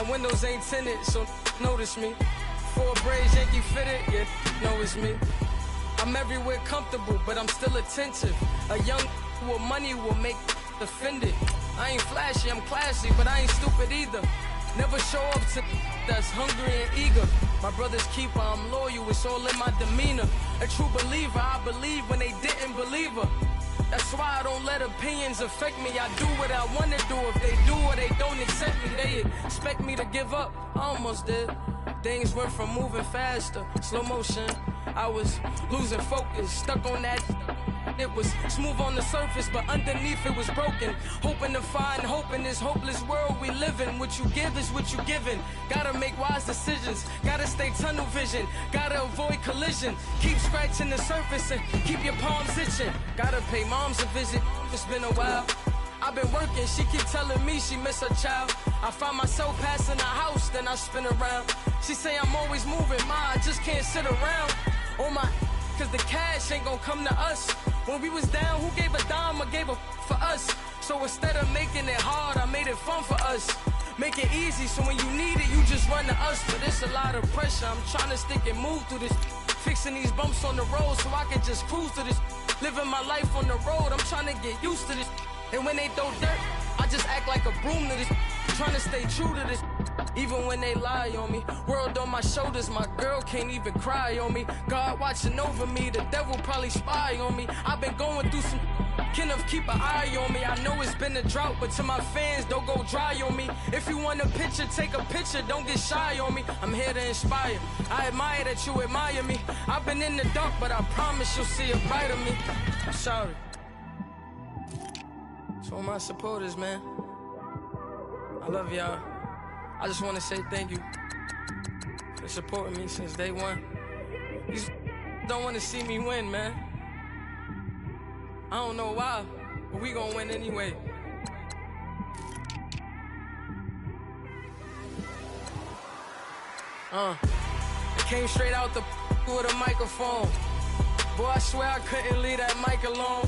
My windows ain't tinted, so notice me. Four braids, Yankee fitted, yeah, know it's me. I'm everywhere comfortable, but I'm still attentive. A young with money will make offended. I ain't flashy, I'm classy, but I ain't stupid either. Never show up to that's hungry and eager. My brother's keeper, I'm loyal, it's all in my demeanor. A true believer, I believe when they didn't believe her. That's why I don't let opinions affect me. I do what I wanna do. If they do or they don't accept me, they expect me to give up. I almost did. Things went from moving faster, slow motion. I was losing focus, stuck on that. It was smooth on the surface, but underneath it was broken. Hoping to find hope in this hopeless world we live in. What you give is what you given. Gotta make wise decisions, gotta stay tunnel vision, gotta avoid collision. Keep scratching the surface and keep your palms itching. Gotta pay moms a visit, it's been a while. I've been working, she keep telling me she miss her child. I find myself passing the house, then I spin around. She say I'm always moving, I just can't sit around. Oh my, cause the cash ain't gon' come to us. When we was down, who gave a dime or gave a for us? So instead of making it hard, I made it fun for us. Make it easy, so when you need it, you just run to us. But it's a lot of pressure, I'm trying to stick and move through this. Fixing these bumps on the road so I can just cruise to this. Living my life on the road, I'm trying to get used to this. And when they throw dirt, I just act like a broom to this. Trying to stay true to this. Even when they lie on me, world on my shoulders, my girl can't even cry on me. God watching over me, the devil probably spy on me. I've been going through some, Kenneth keep an eye on me. I know it's been a drought, but to my fans, don't go dry on me. If you want a picture, take a picture, don't get shy on me. I'm here to inspire, I admire that you admire me. I've been in the dark, but I promise you'll see a bright of me. I'm sorry. To all my supporters, man, I love y'all. I just want to say thank you for supporting me since day one. You don't want to see me win, man. I don't know why, but we gonna win anyway. It came straight out the with a microphone. Boy, I swear I couldn't leave that mic alone.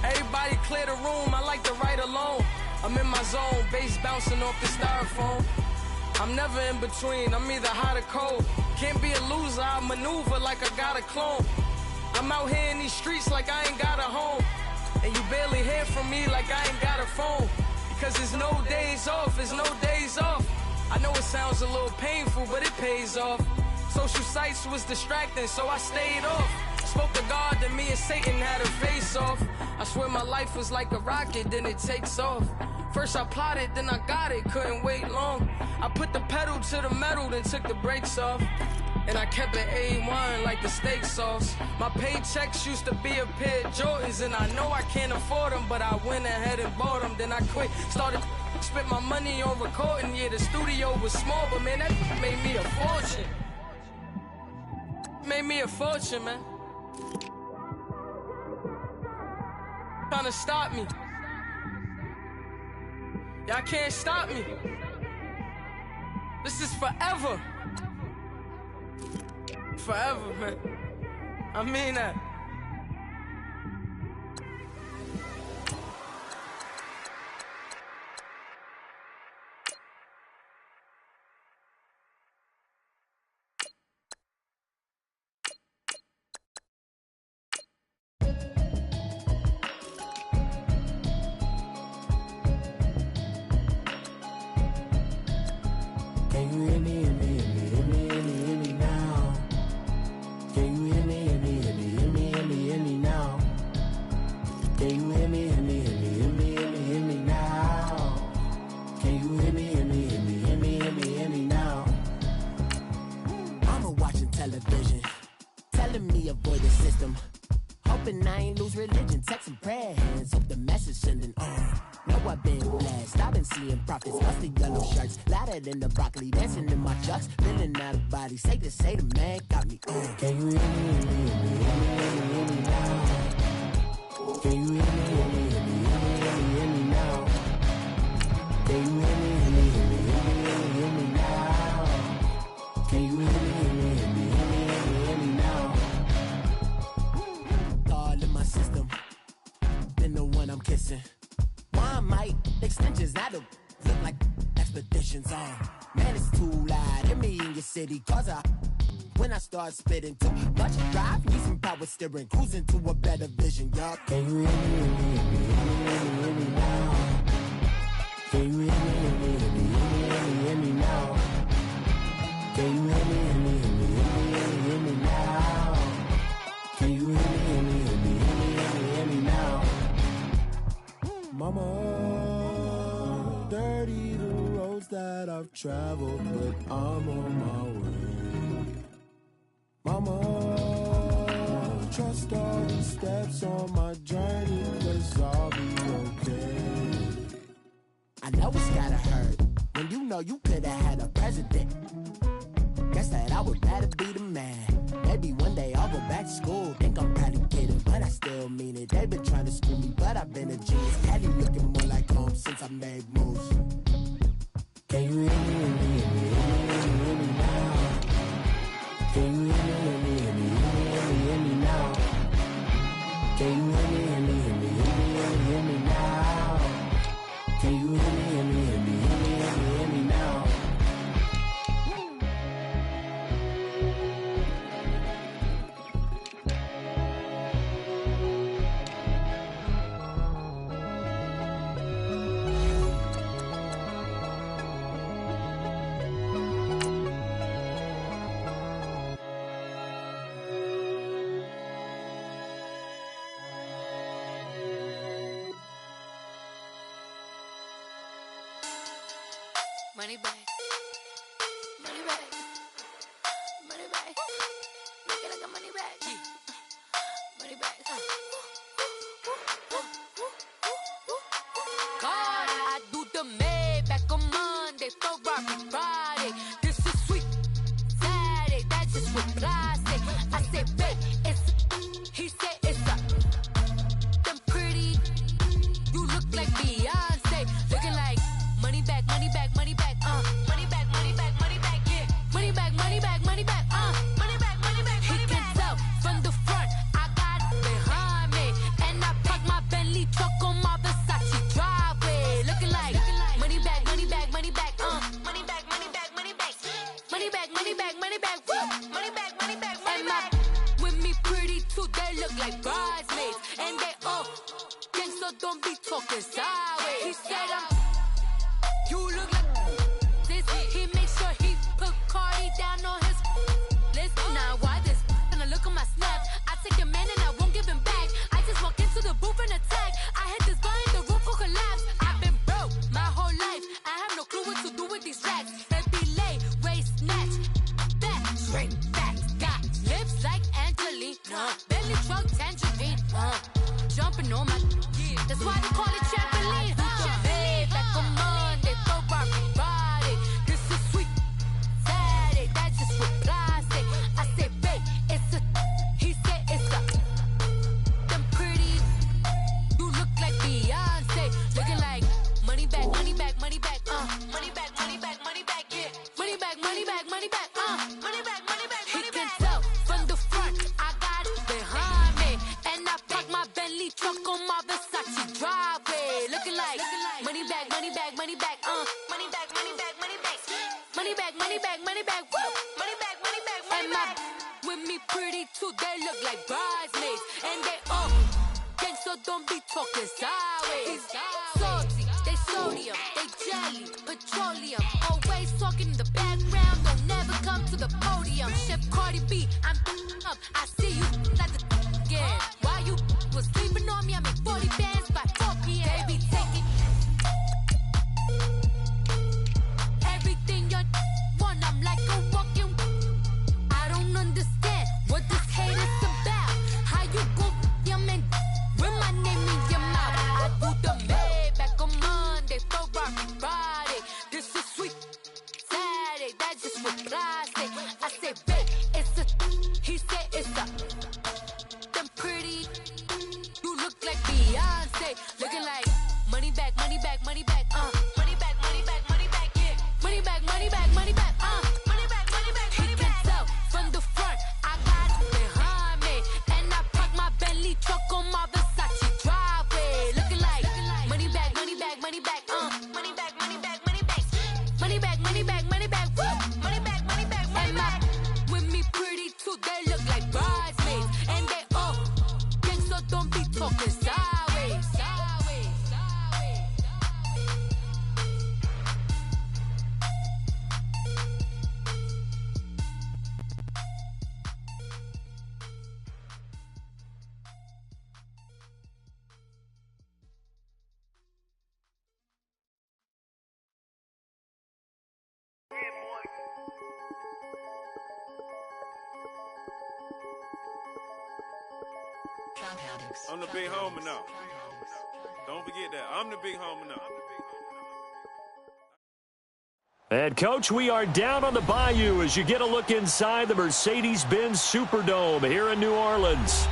Everybody clear the room, I like to write alone. I'm in my zone, bass bouncing off the styrofoam. I'm never in between, I'm either hot or cold. Can't be a loser, I maneuver like I got a clone. I'm out here in these streets like I ain't got a home. And you barely hear from me like I ain't got a phone. Because there's no days off, there's no days off. I know it sounds a little painful, but it pays off. Social sites was distracting, so I stayed off. Spoke to God, then me and Satan had a face off. I swear my life was like a rocket, then it takes off. First I plotted, then I got it, couldn't wait long. I put the pedal to the metal, then took the brakes off. And I kept it A1 like the steak sauce. My paychecks used to be a pair of Jordans, and I know I can't afford them, but I went ahead and bought them. Then I quit, started spent my money on recording. Yeah, the studio was small, but man, that made me a fortune. Made me a fortune, man. Trying to stop me. Y'all can't stop me. This is forever. Forever, man. I mean that. In the broccoli, dancing in my chucks, feeling out of body. Say the man got me on. Can you hear me now? Can you hear me now? Can you hear me now? Can you hear me now? All in my system, been the one I'm kissing. Why might extensions out of look like expeditions on. Man, it's too loud. Hear me in your city, cause when I start spitting too much drive, need some power steering, cruising to a better vision, y'all. Can you hear me, hear me, hear me now? Can you hear me, hear me, hear me, hear me now? Can you hear me, hear me, hear me, hear me now? Can you hear me, hear me, hear me, hear me now? Mama, dirty the roads that I've traveled, but I'm on my way. Mama, trust all the steps on my journey, 'cause I'll be okay. I know it's gotta hurt when you know you could've had a president. Guess that I would rather be the man. Maybe one day I'll go back to school. Think I'm probably kidding, but I still mean it. They've been trying to school me, but I've been a genius. Caddy looking more like home since I made moves. Can you hear me, hear me, hear me, hear me now? Can you hear me, hear me, hear me, hear me now? Can you hear me, hear me, hear me, hear me now? Can you hear me, hear me, hear me, hear me now? Money bag, money bag, money bag. Look like a money bag, money bag. God, I do the Maybach on Monday, Ferrari Friday. This is sweet Saturday, that's just with plastic. I say, babe, it's. He said it's a. Them pretty, you look like Beyonce, looking like money bag, money bag, money bag. Money bag, money bag, money bag, yeah. Money bag, money bag, money bag, money bag, money bag, money bag. He can tell from the front, I got it behind me, and I park my Bentley truck on my Versace driveway, looking like money bag, money bag, money bag, money bag, money bag, money bag, money bag, money bag, money bag, woo, money bag, money bag, money bag. With me pretty too, they look like bridesmaids, and they all gang, so don't be talking sideways. He said you look like this. He makes sure he put Cardi down on his list. Now why this? Gonna look at my snap. I take a man and I won't give him back. I just walk into the booth and attack. I hit this guy and the roof will collapse. I've been broke my whole life. I have no clue what to do with these racks. They be late, waist snatch, back, straight back. Got lips like Angelina, belly truck tangerine, jumping on my. That's why they call it trampoline. Back on Monday, Ferrari Friday. This is sweet Saturday, that's just with plastic. I say, babe, it's a. He said it's a. Them pretty, you look like Beyonce, looking like money bag, money bag, money bag, money bag, money bag, money bag, yeah. Money bag, money bag, money bag, money bag, money bag. He can tell from the front, I got it behind me, and I park my Bentley truck on my Versace driveway, looking like money bag, money bag, money bag, money bag, money bag, money bag, money bag, money bag, money bag, woo, money bag, money bag, money bag. With me pretty too, they look like bridesmaids, and they all gang, so don't be talking sideways. Salty, they sodium, they jelly, petroleum, always talking in the background, don't never come to the podium. Chef Cardi B, I'm up, I see you like the again. Why you was sleeping on me? I make 40 bands by 4 p.m. They be taking everything you want. I'm like a walking. I don't understand what this hate is about. How you go, your man, with my name in your mouth. I do the Maybach on Monday, Ferrari Friday. This is sweet Saturday, that's just with plastic. I say, babe, it's a. He said it's a. I'm the big homie now. Don't forget that. I'm the big homie now. And, Coach, we are down on the bayou as you get a look inside the Mercedes-Benz Superdome here in New Orleans.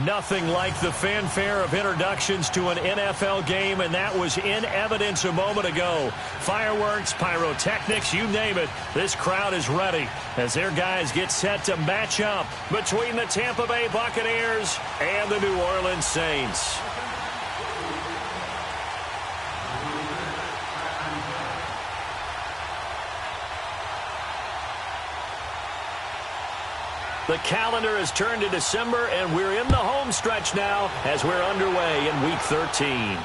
Nothing like the fanfare of introductions to an NFL game, and that was in evidence a moment ago. Fireworks, pyrotechnics, you name it. This crowd is ready as their guys get set to match up between the Tampa Bay Buccaneers and the New Orleans Saints. The calendar has turned to December, and we're in the home stretch now as we're underway in Week 13.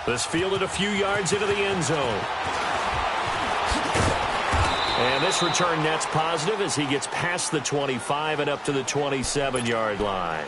This fielded a few yards into the end zone. And this return net's positive as he gets past the 25 and up to the 27-yard line.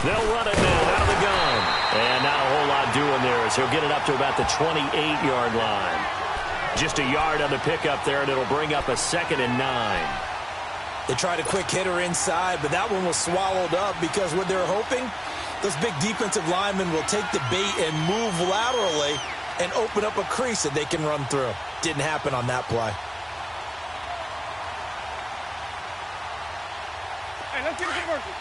They'll run it now out of the gun. And not a whole lot doing there as he'll get it up to about the 28-yard line. Just a yard on the pickup there, and it'll bring up a 2nd and 9. They tried a quick hitter inside, but that one was swallowed up because what they're hoping, those big defensive linemen will take the bait and move laterally and open up a crease that they can run through. Didn't happen on that play. Hey, let's get it working.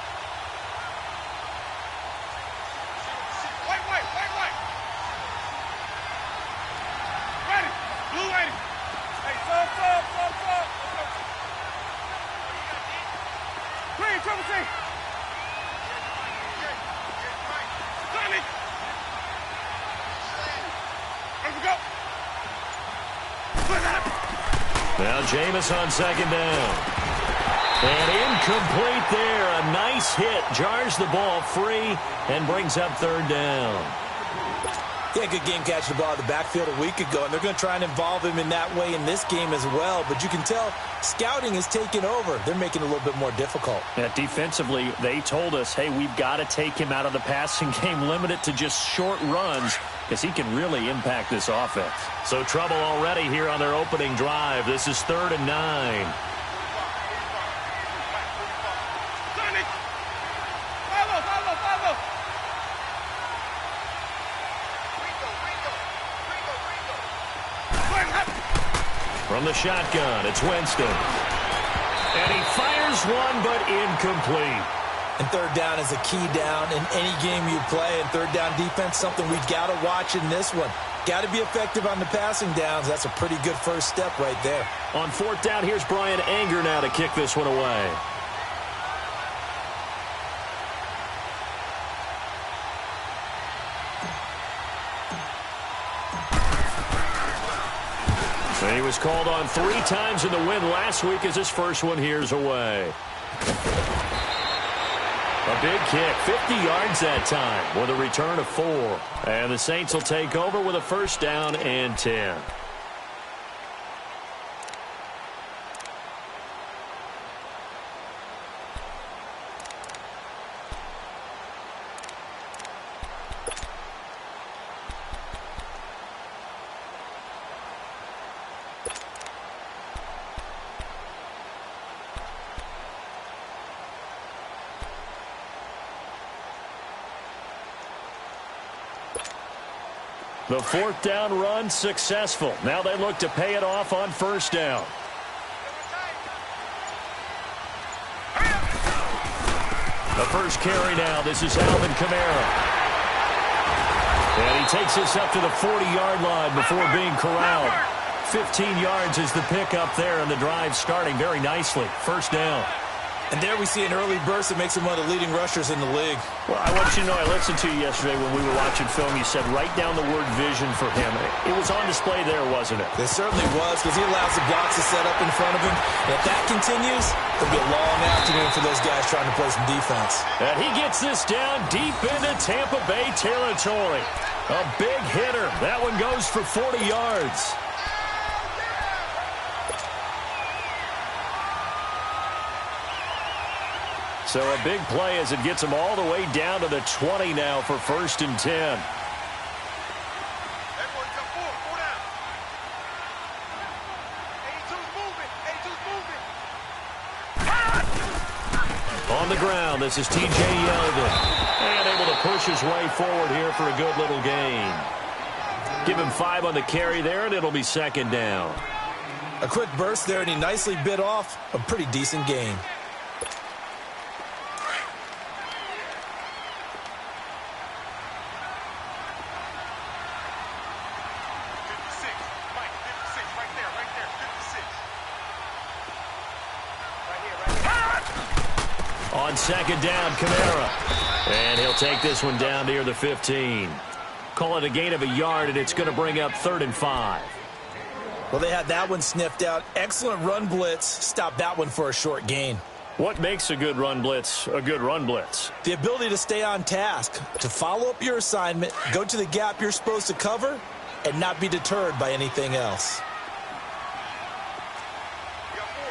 Now Jameis on 2nd down. And incomplete there. A nice hit. Jars the ball free and brings up 3rd down. Yeah, good game catching the ball in the backfield a week ago, and they're going to try and involve him in that way in this game as well. But you can tell scouting is taking over. They're making it a little bit more difficult. Yeah, defensively, they told us, hey, we've got to take him out of the passing game, limit it to just short runs, because he can really impact this offense. So trouble already here on their opening drive. This is 3rd and 9. From the shotgun, it's Winston. And he fires one, but incomplete. And 3rd down is a key down in any game you play. And 3rd down defense, something we've got to watch in this one. Got to be effective on the passing downs. That's a pretty good first step right there. On 4th down, here's Brian Anger now to kick this one away. And he was called on 3 times in the win last week as his first one here's away. A big kick, 50 yards that time with a return of 4. And the Saints will take over with a 1st down and 10. The 4th down run successful. Now they look to pay it off on 1st down. The first carry now. This is Alvin Kamara. And he takes this up to the 40-yard line before being corralled. 15 yards is the pickup there, and the drive starting very nicely. 1st down. And there we see an early burst that makes him one of the leading rushers in the league. Well, I want you to know, I listened to you yesterday when we were watching film. You said write down the word vision for him. It was on display there, wasn't it? It certainly was, because he allows the blocks to set up in front of him. And if that continues, it'll be a long afternoon for those guys trying to play some defense. And he gets this down deep into Tampa Bay territory. A big hitter. That one goes for 40 yards. So a big play as it gets him all the way down to the 20 now for 1st and 10. Everyone come forward. Go down. 82's moving. 82's moving. On the ground, this is T.J. Yeldon. And able to push his way forward here for a good little gain. Give him 5 on the carry there, and it'll be 2nd down. A quick burst there, and he nicely bit off a pretty decent gain. On 2nd down, Kamara. And he'll take this one down near the 15. Call it a gain of a yard, and it's going to bring up 3rd and 5. Well, they had that one sniffed out. Excellent run blitz. Stop that one for a short gain. What makes a good run blitz a good run blitz? The ability to stay on task, to follow up your assignment, go to the gap you're supposed to cover, and not be deterred by anything else.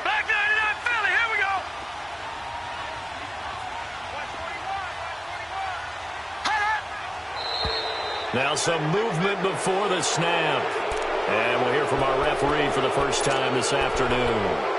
Back 99 Philly. Here we go. Now some movement before the snap. And we'll hear from our referee for the first time this afternoon.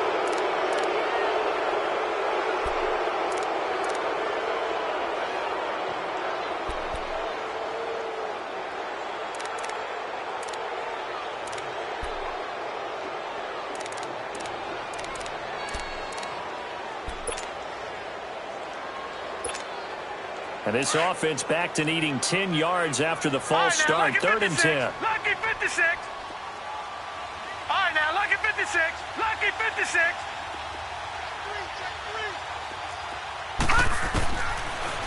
And this offense back to needing 10 yards after the false start. 3rd and 10. Lucky 56. All right, now, lucky 56. Lucky 56.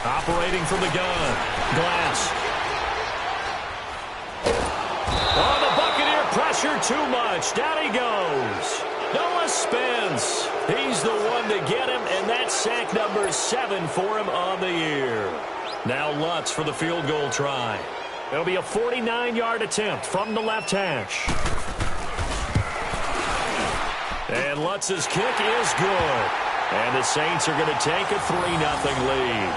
Operating from the gun. Glass. Oh, the Buccaneer pressure too much. Down he goes. Noah Spence. He's the one to get him, and that's sack number 7 for him on the year. Now Lutz for the field goal try. It'll be a 49-yard attempt from the left hash. And Lutz's kick is good. And the Saints are going to take a 3-0 lead.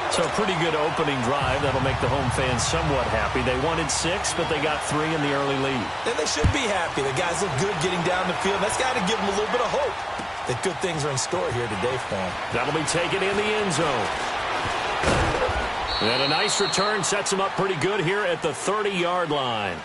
So a pretty good opening drive. That'll make the home fans somewhat happy. They wanted 6, but they got 3 in the early lead. And they should be happy. The guys look good getting down the field. That's got to give them a little bit of hope that good things are in store here today for them. That'll be taken in the end zone. And a nice return sets them up pretty good here at the 30-yard line.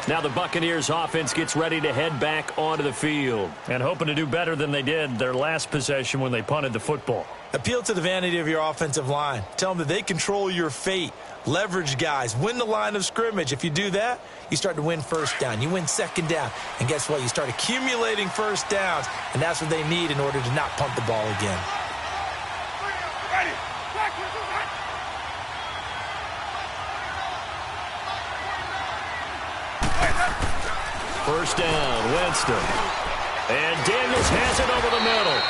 Now the Buccaneers offense gets ready to head back onto the field. And hoping to do better than they did their last possession when they punted the football. Appeal to the vanity of your offensive line. Tell them that they control your fate. Leverage guys. Win the line of scrimmage. If you do that, you start to win 1st down. You win 2nd down. And guess what? You start accumulating 1st downs. And that's what they need in order to not punt the ball again. First down, Winston. And Daniels has it over the middle.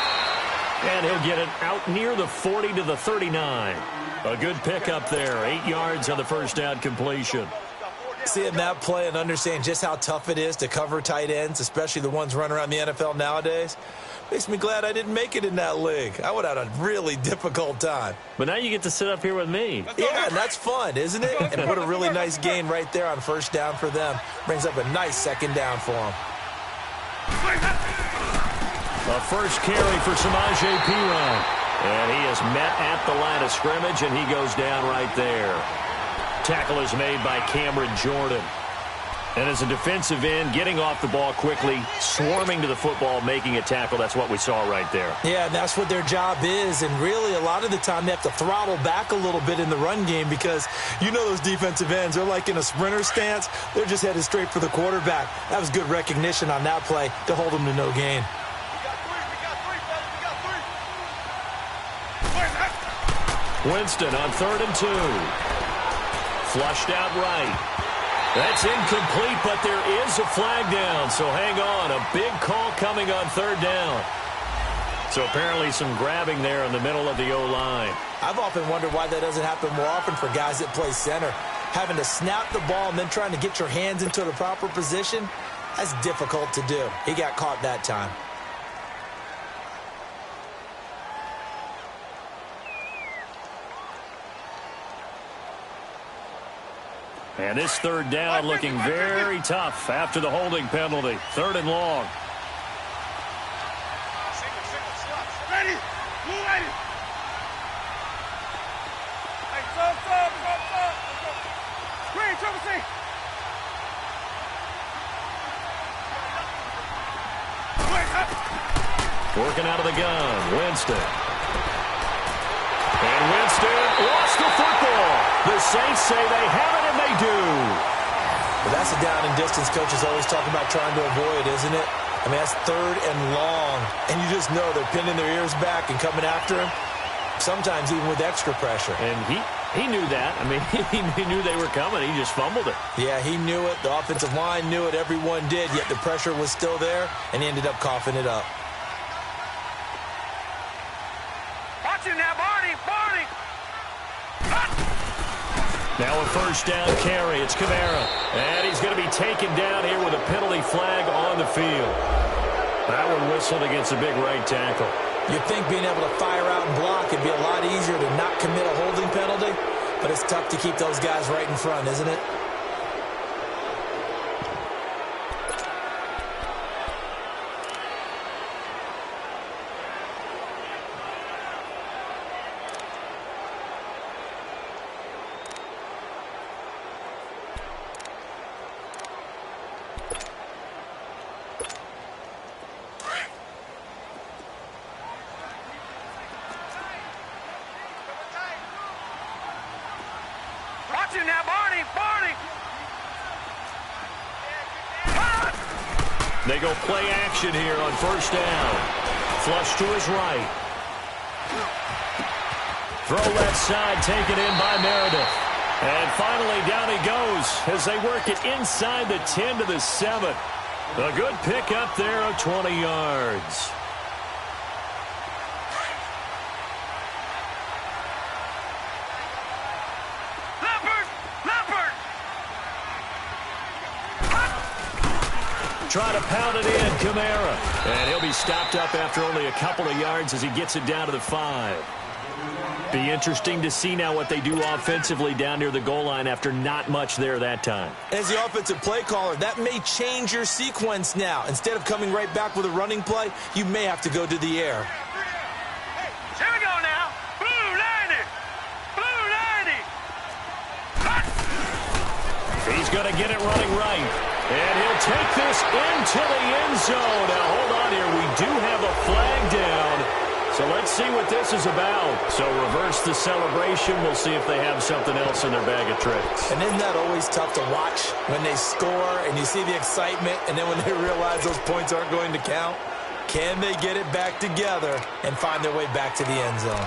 And he'll get it out near the 40 to the 39. A good pickup there. 8 yards on the first down completion. Seeing that play and understanding just how tough it is to cover tight ends, especially the ones running around the NFL nowadays, makes me glad I didn't make it in that league. I would have had a really difficult time. But now you get to sit up here with me. Yeah, and that's fun, isn't it? And put a really nice gain right there on 1st down for them. Brings up a nice 2nd down for them. A first carry for Samaje Perine. And he is met at the line of scrimmage, and he goes down right there. Tackle is made by Cameron Jordan. And as a defensive end, getting off the ball quickly, swarming to the football, making a tackle, that's what we saw right there. Yeah, and that's what their job is. And really, a lot of the time, they have to throttle back a little bit in the run game because you know those defensive ends, they're like in a sprinter stance. They're just headed straight for the quarterback. That was good recognition on that play to hold them to no gain. Winston on 3rd and 2. Flushed out right. That's incomplete, but there is a flag down, so hang on. A big call coming on 3rd down. So apparently some grabbing there in the middle of the O-line. I've often wondered why that doesn't happen more often for guys that play center. Having to snap the ball and then trying to get your hands into the proper position, that's difficult to do. He got caught that time. And this 3rd down looking very tough after the holding penalty. 3rd and long. Ready? Move ready. Hey, stop. Green, triple C. Working out of the gun, Winston. And Winston lost the football. The Saints say they have it, and they do. Well, that's a down and distance coaches always talking about trying to avoid, isn't it? I mean, that's 3rd and long, and you just know they're pinning their ears back and coming after him, sometimes even with extra pressure. And he knew that. I mean, he knew they were coming. He just fumbled it. Yeah, he knew it. The offensive line knew it. Everyone did, yet the pressure was still there, and he ended up coughing it up. Watch him now, Barney. Now a 1st down carry. It's Kamara. And he's going to be taken down here with a penalty flag on the field. That one whistled against a big right tackle. You'd think being able to fire out and block would be a lot easier to not commit a holding penalty, but it's tough to keep those guys right in front, isn't it? Now, Barney. They go play action here on 1st down. Flush to his right. Throw left side taken in by Meredith. And finally down he goes as they work it inside the 10 to the 7. A good pickup there of 20 yards. Try to pound it in, Kamara. And he'll be stopped up after only a couple of yards as he gets it down to the 5. Be interesting to see now what they do offensively down near the goal line after not much there that time. As the offensive play caller, that may change your sequence now. Instead of coming right back with a running play, you may have to go to the air. Here we go now. Blue 90. He's going to get it running right. And he'll take this into the end zone. Now, hold on here. We do have a flag down. So let's see what this is about. So reverse the celebration. We'll see if they have something else in their bag of tricks. And isn't that always tough to watch when they score and you see the excitement, and then when they realize those points aren't going to count? Can they get it back together and find their way back to the end zone?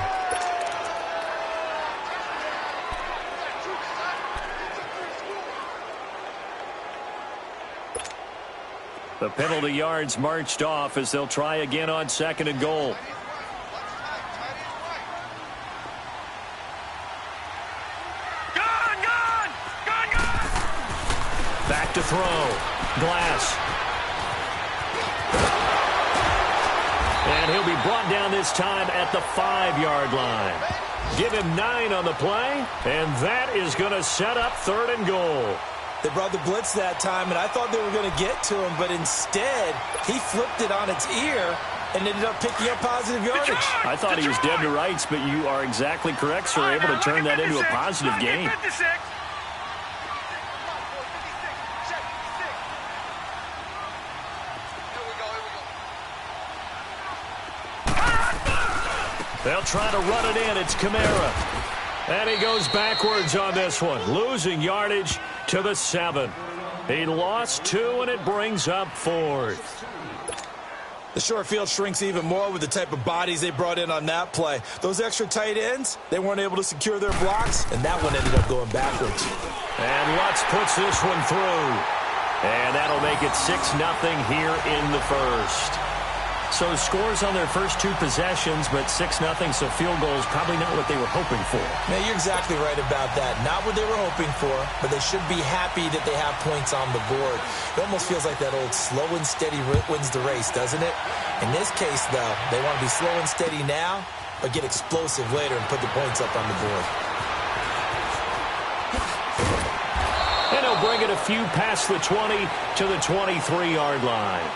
The penalty yards marched off as they'll try again on 2nd and goal. Gone! Back to throw. Glass. And he'll be brought down this time at the 5-yard line. Give him 9 on the play, and that is going to set up 3rd and goal. They brought the blitz that time, and I thought they were going to get to him, but instead, he flipped it on its ear and ended up picking up positive yardage. I thought he was dead to rights, but you are exactly correct, sir. Able to turn that into a positive gain. They'll try to run it in. It's Kamara. And he goes backwards on this one, losing yardage to the 7. He lost 2, and it brings up 4th. The short field shrinks even more with the type of bodies they brought in on that play. Those extra tight ends, they weren't able to secure their blocks, and that one ended up going backwards. And Lutz puts this one through. And that'll make it 6-0 here in the first. So scores on their first two possessions, but 6-0, so field goals probably not what they were hoping for. Man, you're exactly right about that. Not what they were hoping for, but they should be happy that they have points on the board. It almost feels like that old slow and steady wins the race, doesn't it? In this case, though, they want to be slow and steady now, but get explosive later and put the points up on the board. And he'll bring it a few past the 20 to the 23-yard line.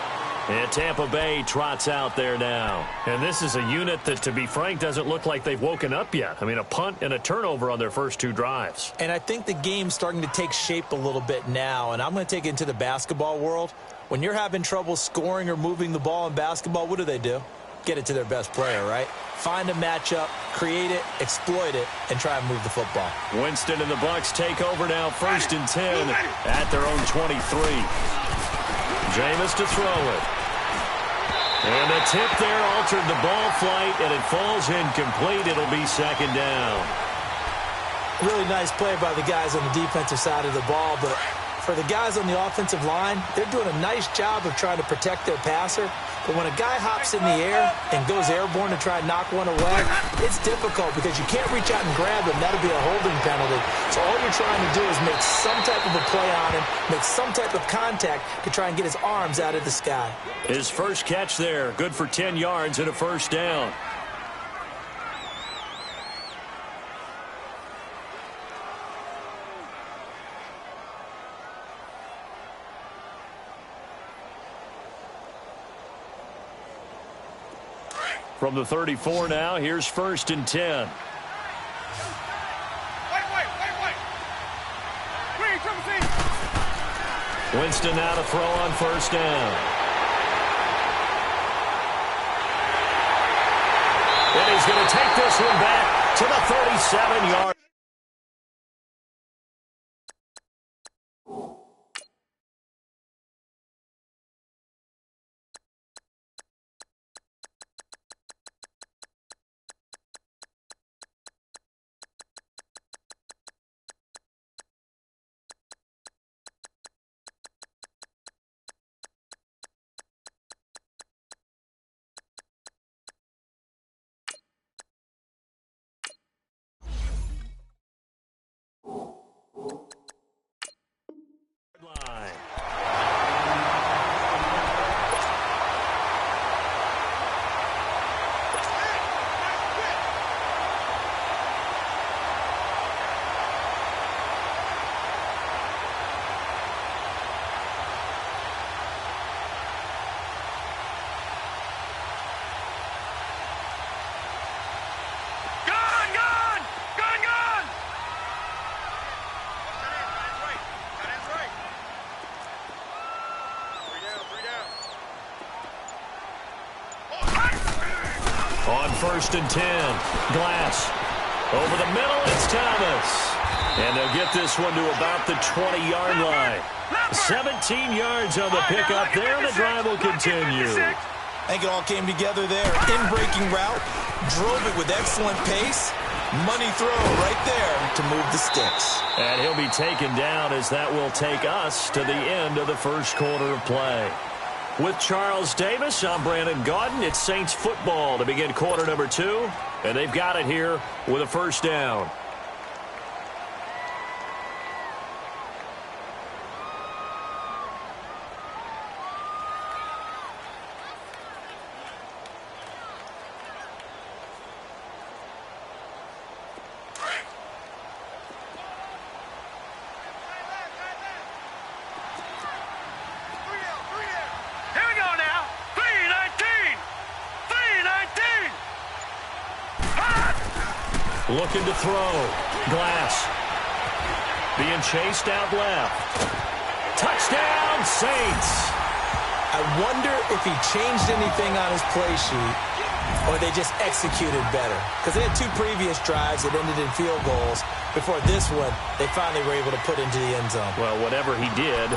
And Tampa Bay trots out there now. And this is a unit that, to be frank, doesn't look like they've woken up yet. I mean, a punt and a turnover on their first two drives. And I think the game's starting to take shape a little bit now. And I'm going to take it into the basketball world. When you're having trouble scoring or moving the ball in basketball, what do? Get it to their best player, right? Find a matchup, create it, exploit it, and try and move the football. Winston and the Bucs take over now, 1st and 10 at their own 23. Jameis to throw it. And the tip there altered the ball flight, and it falls incomplete. It'll be 2nd down. Really nice play by the guys on the defensive side of the ball, but for the guys on the offensive line, they're doing a nice job of trying to protect their passer. But when a guy hops in the air and goes airborne to try and knock one away, it's difficult because you can't reach out and grab him. That'll be a holding penalty. So all you're trying to do is make some type of a play on him, make some type of contact to try and get his arms out of the sky. His first catch there, good for 10 yards and a 1st down. From the 34 now, here's 1st and 10. Winston now to throw on 1st down. And he's going to take this one back to the 37-yard. On 1st and 10, Glass. Over the middle, it's Thomas. And they'll get this one to about the 20-yard line. 17 yards on the pickup there, and the drive will continue. I think it all came together there. In-breaking route, drove it with excellent pace. Money throw right there to move the sticks. And he'll be taken down as that will take us to the end of the first quarter of play. With Charles Davis, I'm Brandon Gaudin. It's Saints football to begin quarter number 2. And they've got it here with a 1st down. Looking to throw. Glass. Being chased out left. Touchdown, Saints. I wonder if he changed anything on his play sheet or they just executed better. Because they had 2 previous drives that ended in field goals. Before this one, they finally were able to put into the end zone. Well, whatever he did,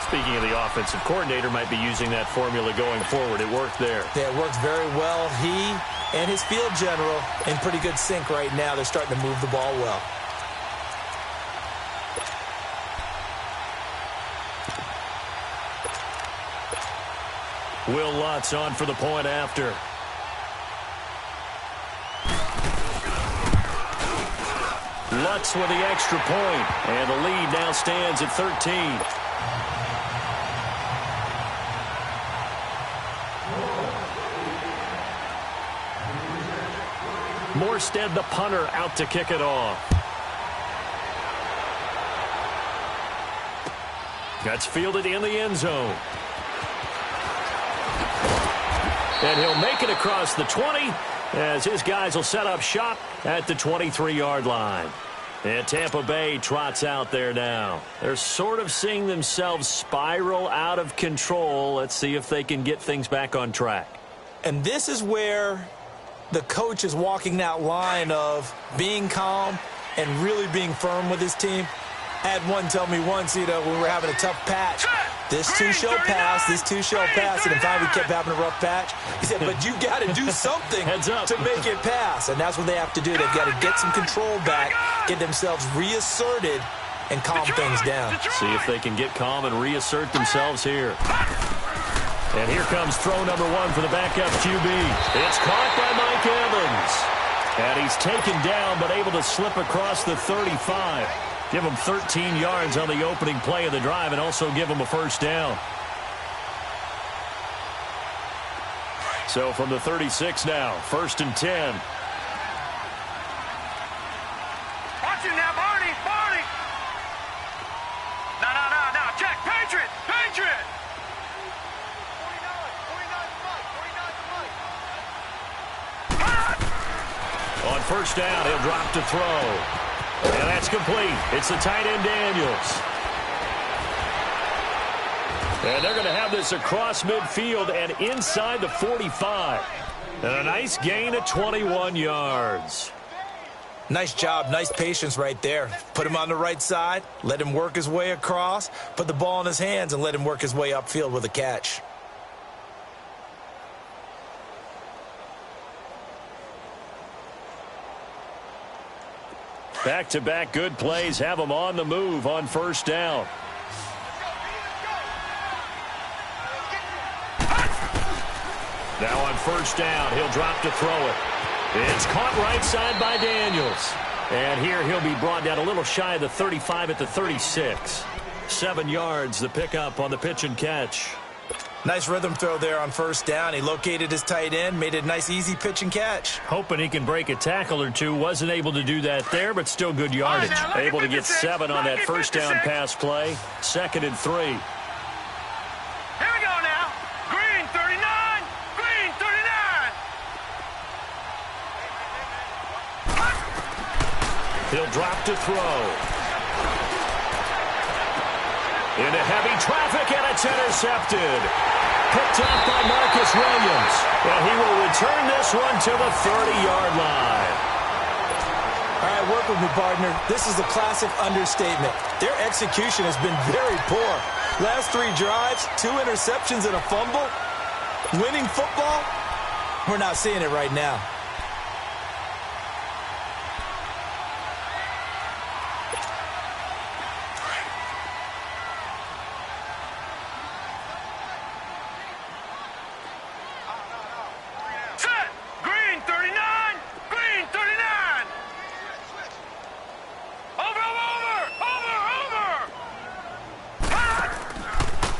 Speaking of the offensive coordinator, might be using that formula going forward. It worked there. Yeah, it works very well. He and his field general in pretty good sync right now. They're starting to move the ball well. Will Lutz on for the point after. Lutz with the extra point, and the lead now stands at 13. Morstead, the punter, out to kick it off. That's fielded in the end zone. And he'll make it across the 20 as his guys will set up shop at the 23-yard line. And Tampa Bay trots out there now. They're sort of seeing themselves spiral out of control. Let's see if they can get things back on track. And this is where the coach is walking that line of being calm and really being firm with his team. I had one tell me once, when we were having a tough patch, this too shall pass, this too shall pass, and then finally we kept having a rough patch. He said, but you got to do something to make it pass, and that's what they have to do. They've got to get some control back, get themselves reasserted, and calm things down. See if they can get calm and reassert themselves here. And here comes throw number one for the backup QB. It's caught by Mike Evans. And he's taken down but able to slip across the 35. Give him 13 yards on the opening play of the drive and also give him a first down. So from the 36 now, 1st and 10. Watch it now, Barney, Barney. No, check, Patriot, Patriot. 49. On first down, he'll drop to throw. And that's complete. It's the tight end Daniels. And they're going to have this across midfield and inside the 45. And a nice gain of 21 yards. Nice job, nice patience right there. Put him on the right side, let him work his way across, put the ball in his hands, and let him work his way upfield with a catch. Back-to-back good plays have him on the move on first down. Now on first down, he'll drop to throw it. It's caught right side by Daniels. And here he'll be brought down a little shy of the 35 at the 36. 7 yards, the pickup on the pitch and catch. Nice rhythm throw there on first down. He located his tight end, made it a nice easy pitch and catch. Hoping he can break a tackle or two. Wasn't able to do that there, but still good yardage. Able to get 7 on that first down pass play. 2nd and 3. Here we go now. Green 39. Green 39. He'll drop to throw. Into heavy traffic, and it's intercepted. Picked up by Marcus Williams. And he will return this one to the 30-yard line. All right, work with me, partner. This is a classic understatement. Their execution has been very poor. Last 3 drives, 2 interceptions and a fumble. Winning football, we're not seeing it right now.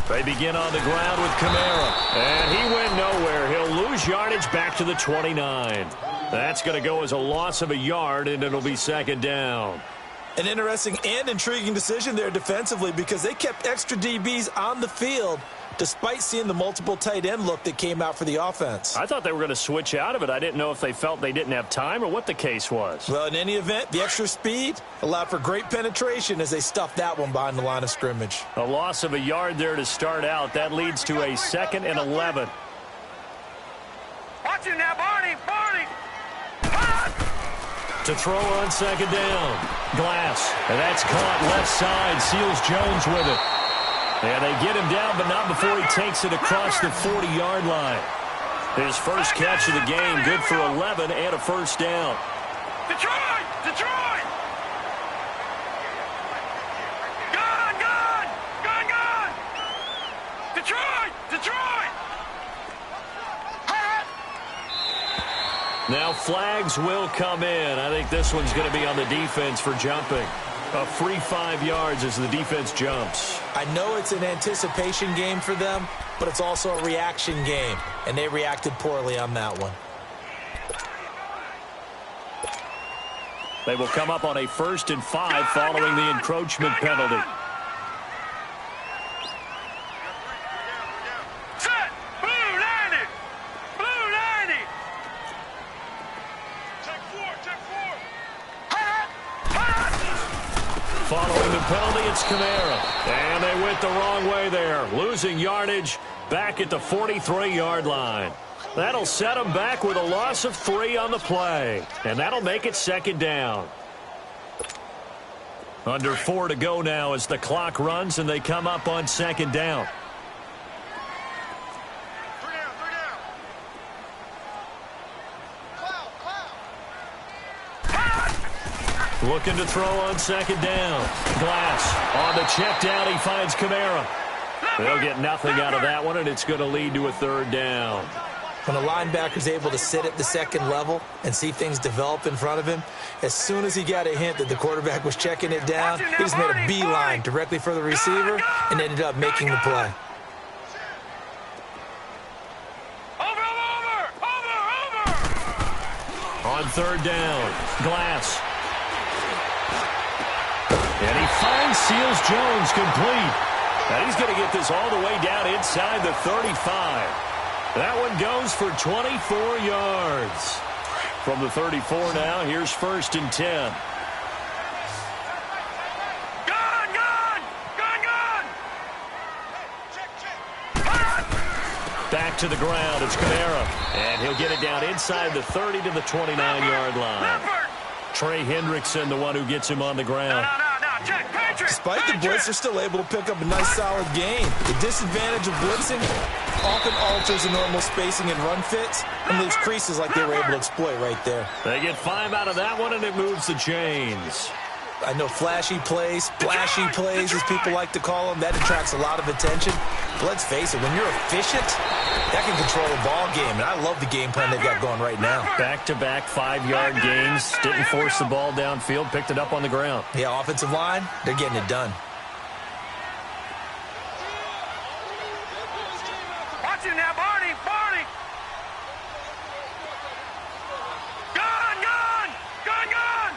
They begin on the ground with Kamara. And he went nowhere. He'll lose yardage back to the 29. That's going to go as a loss of a yard, and it'll be 2nd down. An interesting and intriguing decision there defensively because they kept extra DBs on the field despite seeing the multiple tight end look that came out for the offense. I thought they were going to switch out of it. I didn't know if they felt they didn't have time or what the case was. Well, in any event, the extra speed allowed for great penetration as they stuffed that one behind the line of scrimmage. A loss of a yard there to start out. That leads to a 2nd and 11. Watch it now, Barney, Barney. To throw on 2nd down. Glass. And that's caught left side. Seals Jones with it. And they get him down, but not before he takes it across the 40-yard line. His first catch of the game, good for 11 and a first down. Detroit! Detroit! Gone! Gone! Gone! Gone! Detroit! Detroit! Now flags will come in. I think this one's going to be on the defense for jumping. A free 5 yards as the defense jumps. I know it's an anticipation game for them, but it's also a reaction game, and they reacted poorly on that one. They will come up on a 1st and 5 following the encroachment penalty. Set! Blue 90! Blue 90! Check 4, check 4! Following the penalty, it's Kamara. And they went the wrong way there. Losing yardage back at the 43-yard line. That'll set them back with a loss of 3 on the play. And that'll make it 2nd down. Under 4 to go now as the clock runs and they come up on 2nd down. Looking to throw on 2nd down. Glass on the check down. He finds Kamara. They'll get nothing out of that one, and it's going to lead to a 3rd down. When a linebacker's able to sit at the 2nd level and see things develop in front of him, as soon as he got a hint that the quarterback was checking it down, he just made a beeline directly for the receiver and ended up making the play. Over! On 3rd down, Glass. And he finds Seals Jones complete. And he's going to get this all the way down inside the 35. That one goes for 24 yards. From the 34 now, here's 1st and 10. Gone! Gone! Gone! Gone! Back to the ground, it's Kamara. And he'll get it down inside the 30 to the 29-yard line. Trey Hendrickson, the one who gets him on the ground. No. Check, Patrick! Despite the blitz, they're still able to pick up a nice, solid gain. The disadvantage of blitzing often alters the normal spacing and run fits and leaves creases like they were able to exploit right there. They get 5 out of that one, and it moves the chains. I know flashy plays, splashy plays, as people like to call them, that attracts a lot of attention. But let's face it, when you're efficient, that can control a ball game, and I love the game plan they've got going right now. Back-to-back 5-yard gains, didn't force the ball downfield, picked it up on the ground. Yeah, offensive line, they're getting it done. Watch him now, Barney! Barney! Gone! Gone! Gone! Gone!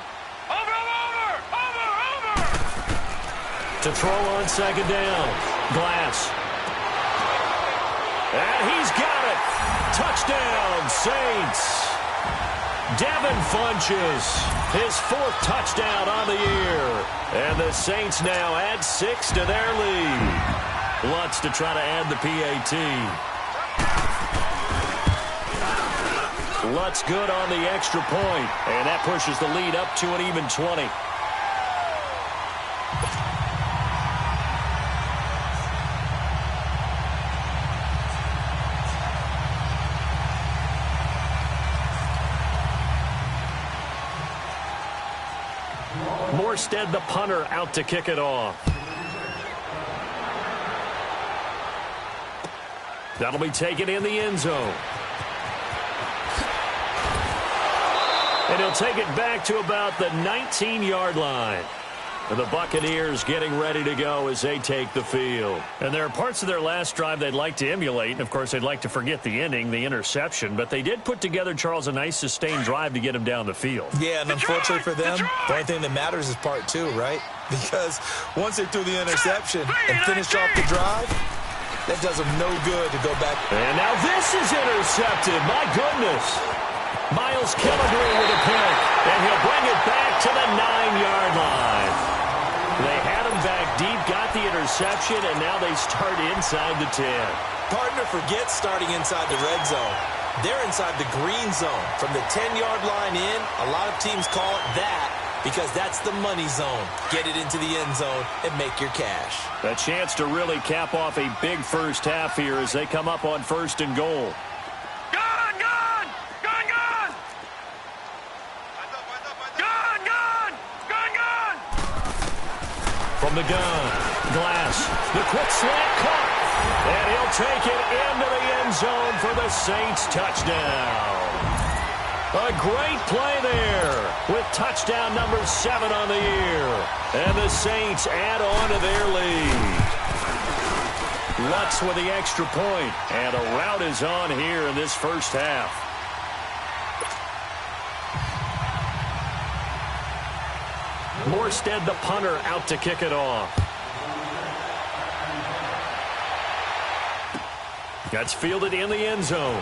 Over! To throw on 2nd down, Glass. And he's got it. Touchdown, Saints. Devin Funchess, his 4th touchdown on the year. And the Saints now add 6 to their lead. Lutz to try to add the PAT. Lutz good on the extra point. And that pushes the lead up to an even 20. Morstead, the punter, out to kick it off. That'll be taken in the end zone. And he'll take it back to about the 19-yard line. And the Buccaneers getting ready to go as they take the field. And there are parts of their last drive they'd like to emulate. And, of course, they'd like to forget the ending, the interception. But they did put together, Charles, a nice sustained drive to get him down the field. Yeah, and unfortunately for them, the only thing that matters is part 2, right? Because once they threw the interception and finished off the drive, that does them no good to go back. And now this is intercepted. My goodness. Miles Kellegreen with a pick. And he'll bring it back to the 9-yard line. They had him back deep, got the interception, and now they start inside the 10. Partner forgets starting inside the red zone. They're inside the green zone. From the 10-yard line in, a lot of teams call it that. because that's the money zone. Get it into the end zone and make your cash. A chance to really cap off a big first half here as they come up on 1st and goal. Gun, gun! Gun, gun! Gun, gun! Gun, gun! From the gun, Glass, the quick slant caught, and he'll take it into the end zone for the Saints touchdown. A great play there with touchdown number 7 on the year. And the Saints add on to their lead. Lutz with the extra point, and a rout is on here in this first half. Morstead, the punter, out to kick it off. That's fielded in the end zone.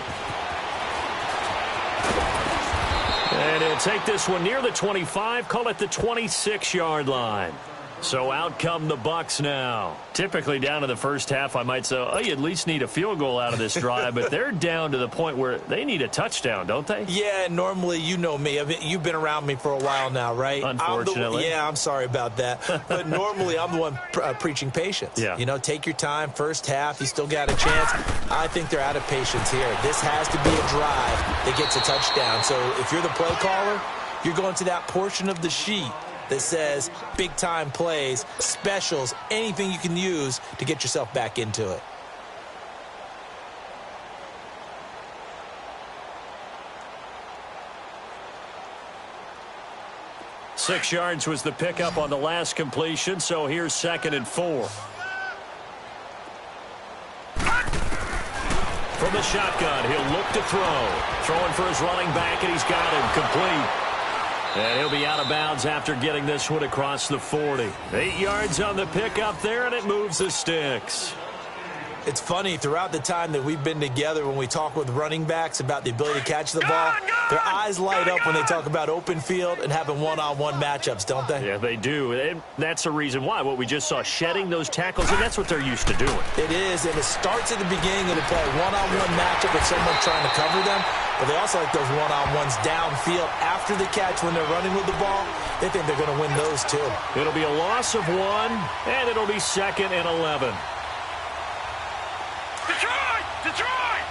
And he'll take this one near the 25, call it the 26-yard line. So out come the Bucs now. Typically down in the first half, I might say, oh, you at least need a field goal out of this drive, but they're down to the point where they need a touchdown, don't they? Yeah, normally, you know me. I mean, you've been around me for a while now, right? Unfortunately. I'm sorry about that. But normally, I'm the one preaching patience. Yeah. You know, take your time. First half, you still got a chance. I think they're out of patience here. This has to be a drive that gets a touchdown. So if you're the play caller, you're going to that portion of the sheet that says big-time plays, specials, anything you can use to get yourself back into it. Six yards was the pickup on the last completion, so here's 2nd and 4. From the shotgun, he'll look to throw. Throwing for his running back, and he's got him complete. And he'll be out of bounds after getting this one across the 40. 8 yards on the pickup there, and it moves the sticks. It's funny, throughout the time that we've been together, when we talk with running backs about the ability to catch the ball, their eyes light up when they talk about open field and having one-on-one matchups, don't they? Yeah, they do. And that's the reason why. What we just saw, shedding those tackles, and that's what they're used to doing. It is, and it starts at the beginning of the play. One-on-one matchup with someone trying to cover them, but they also like those one-on-ones downfield after the catch when they're running with the ball. They think they're going to win those too. It'll be a loss of 1, and it'll be 2nd and 11. Detroit! Detroit!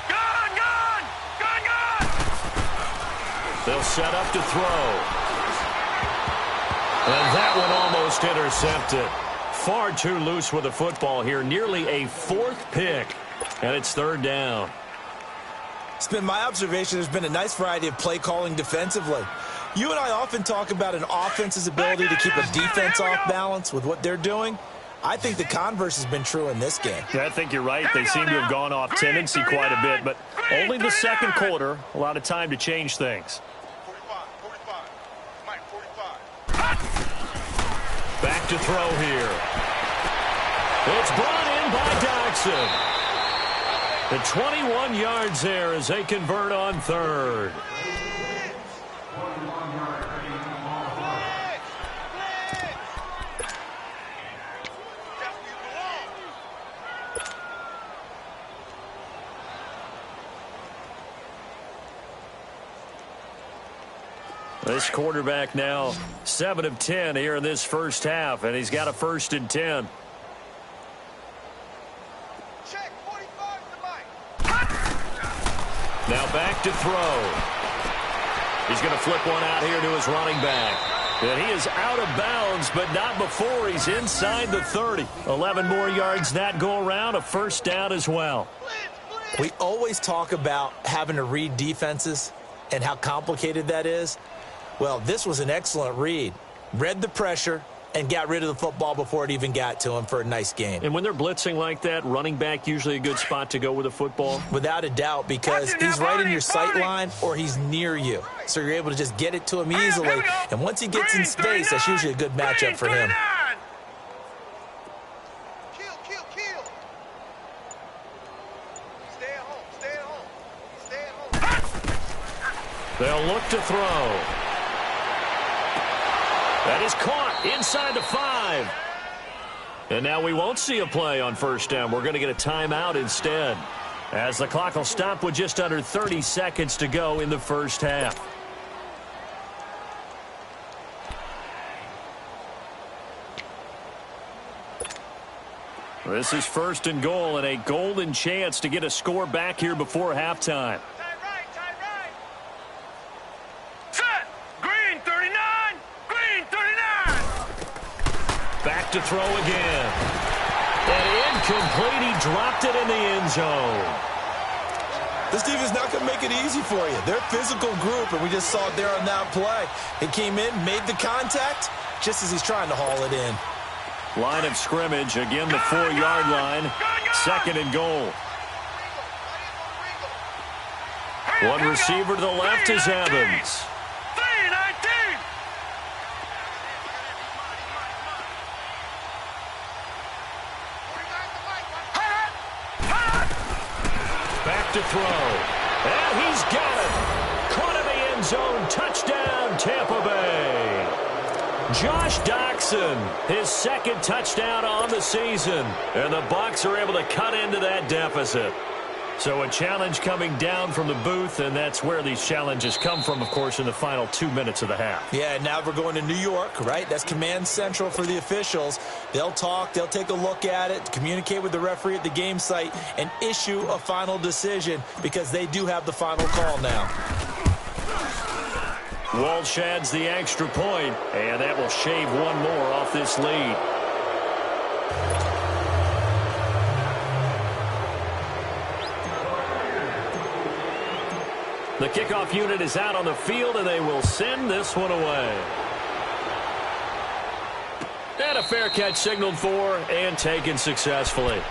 Gun, gun! Gun, gun! They'll set up to throw. And that one almost intercepted. Far too loose with the football here. Nearly a 4th pick. And it's 3rd down. It's been my observation there's been a nice variety of play calling defensively. You and I often talk about an offense's ability to keep a defense off balance with what they're doing. I think the converse has been true in this game. Yeah, I think you're right. They seem to have gone off tendency quite a bit, but only the 2nd quarter. A lot of time to change things. 45. Mike, 45. Back to throw here. It's brought in by Dodson. The 21 yards there as they convert on 3rd. This quarterback now 7 of 10 here in this first half, and he's got a 1st and 10. Now back to throw. He's going to flip one out here to his running back. And he is out of bounds, but not before he's inside the 30. 11 more yards that go around, a 1st down as well. We always talk about having to read defenses and how complicated that is. Well, this was an excellent read. Read the pressure and got rid of the football before it even got to him for a nice gain. And when they're blitzing like that, running back usually a good spot to go with the football? Without a doubt, because he's right in your sight line or he's near you. So you're able to just get it to him easily. And once he gets in space, that's usually a good matchup for him. Kill. Stay at home. They'll look to throw. That is caught inside the 5. And now we won't see a play on first down. We're going to get a timeout instead, as the clock will stop with just under 30 seconds to go in the first half. This is first and goal, and a golden chance to get a score back here before halftime. Set! Green 39! Green 39! Back to throw again. And incomplete. He dropped it in the end zone. This defense not going to make it easy for you. They're a physical group, and we just saw it there on that play. He came in, made the contact, just as he's trying to haul it in. Line of scrimmage, again the 4-yard line. Second and goal. One receiver to the left is Evans. 319! Back to throw. And he's got it. Caught in the end zone. Touchdown, Tampa Bay. Josh Doctson, his second touchdown on the season. And the Bucs are able to cut into that deficit. So a challenge coming down from the booth, and that's where these challenges come from, of course, in the final 2 minutes of the half. Yeah, now we're going to New York, right? That's command central for the officials. They'll talk, they'll take a look at it, communicate with the referee at the game site, and issue a final decision because they do have the final call now. Walsh adds the extra point, and that will shave one more off this lead. The kickoff unit is out on the field, and they will send this one away. And a fair catch signaled for and taken successfully.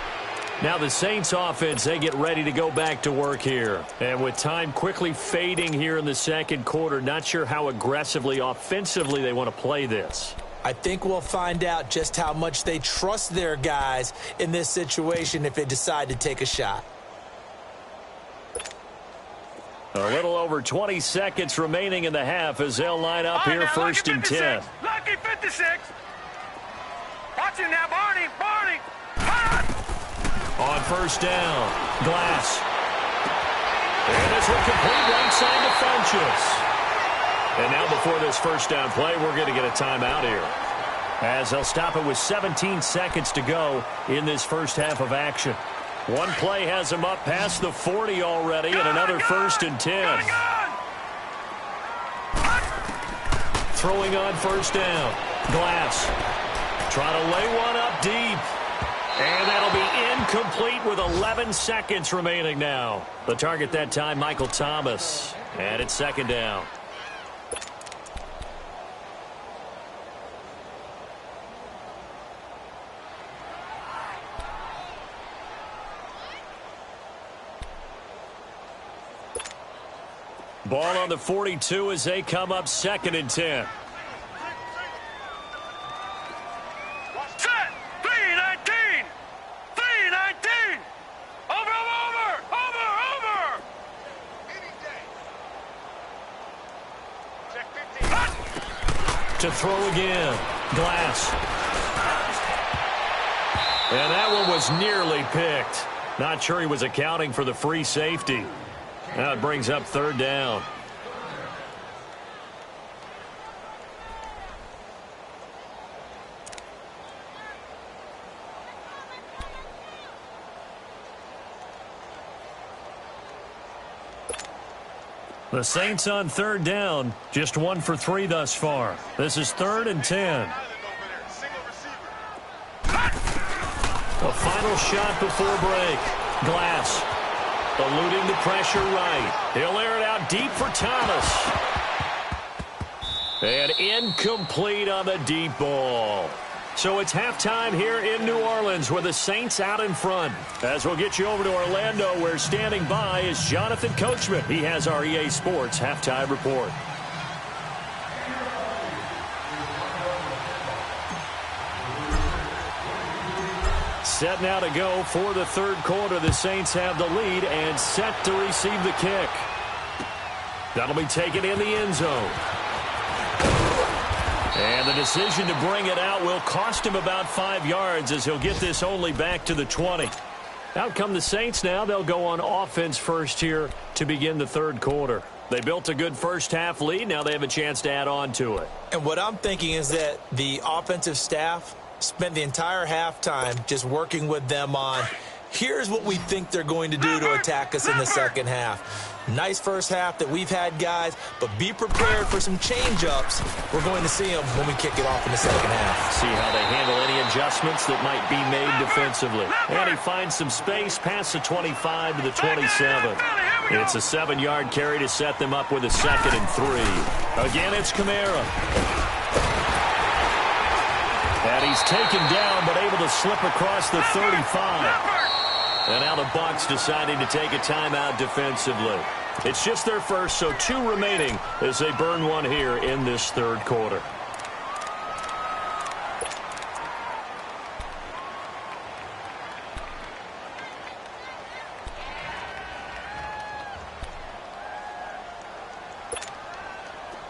Now the Saints offense, they get ready to go back to work here. And with time quickly fading here in the second quarter, not sure how aggressively, offensively they want to play this. I think we'll find out just how much they trust their guys in this situation if they decide to take a shot. A little over 20 seconds remaining in the half as they'll line up here first and 10. Lucky 56. Watch it now, Barney. On first down, Glass. And this one complete right side to Funchess. And now before this first down play, we're going to get a timeout here, as they'll stop it with 17 seconds to go in this first half of action. One play has them up past the 40 already, and another first and 10. Throwing on first down, Glass. Trying to lay one up deep. And that'll be incomplete with 11 seconds remaining now. The target that time, Michael Thomas. And it's second down. Ball on the 42 as they come up second and 10. Set! 319! 319! Over! Check 15. To throw again. Glass. And that one was nearly picked. Not sure he was accounting for the free safety. Now it brings up third down. The Saints on third down, just 1 for 3 thus far. This is third and 10. A final shot before break. Glass. Eluding the pressure right. He'll air it out deep for Thomas. And incomplete on the deep ball. So it's halftime here in New Orleans with the Saints out in front. As we'll get you over to Orlando, where standing by is Jonathan Coachman. He has our EA Sports halftime report. Set now to go for the third quarter. The Saints have the lead and set to receive the kick. That'll be taken in the end zone. And the decision to bring it out will cost him about 5 yards as he'll get this only back to the 20. Out come the Saints now. They'll go on offense first here to begin the third quarter. They built a good first-half lead. Now they have a chance to add on to it. And what I'm thinking is that the offensive staff spent the entire halftime just working with them on, here's what we think they're going to do to attack us in the second half. Nice first half that we've had, guys, but be prepared for some change-ups. We're going to see them when we kick it off in the second half. See how they handle any adjustments that might be made defensively. And he finds some space past the 25 to the 27. It's a 7-yard carry to set them up with a 2nd and 3. Again, it's Kamara. And he's taken down but able to slip across the 35. And now the Bucs deciding to take a timeout defensively. It's just their first, so 2 remaining as they burn one here in this third quarter.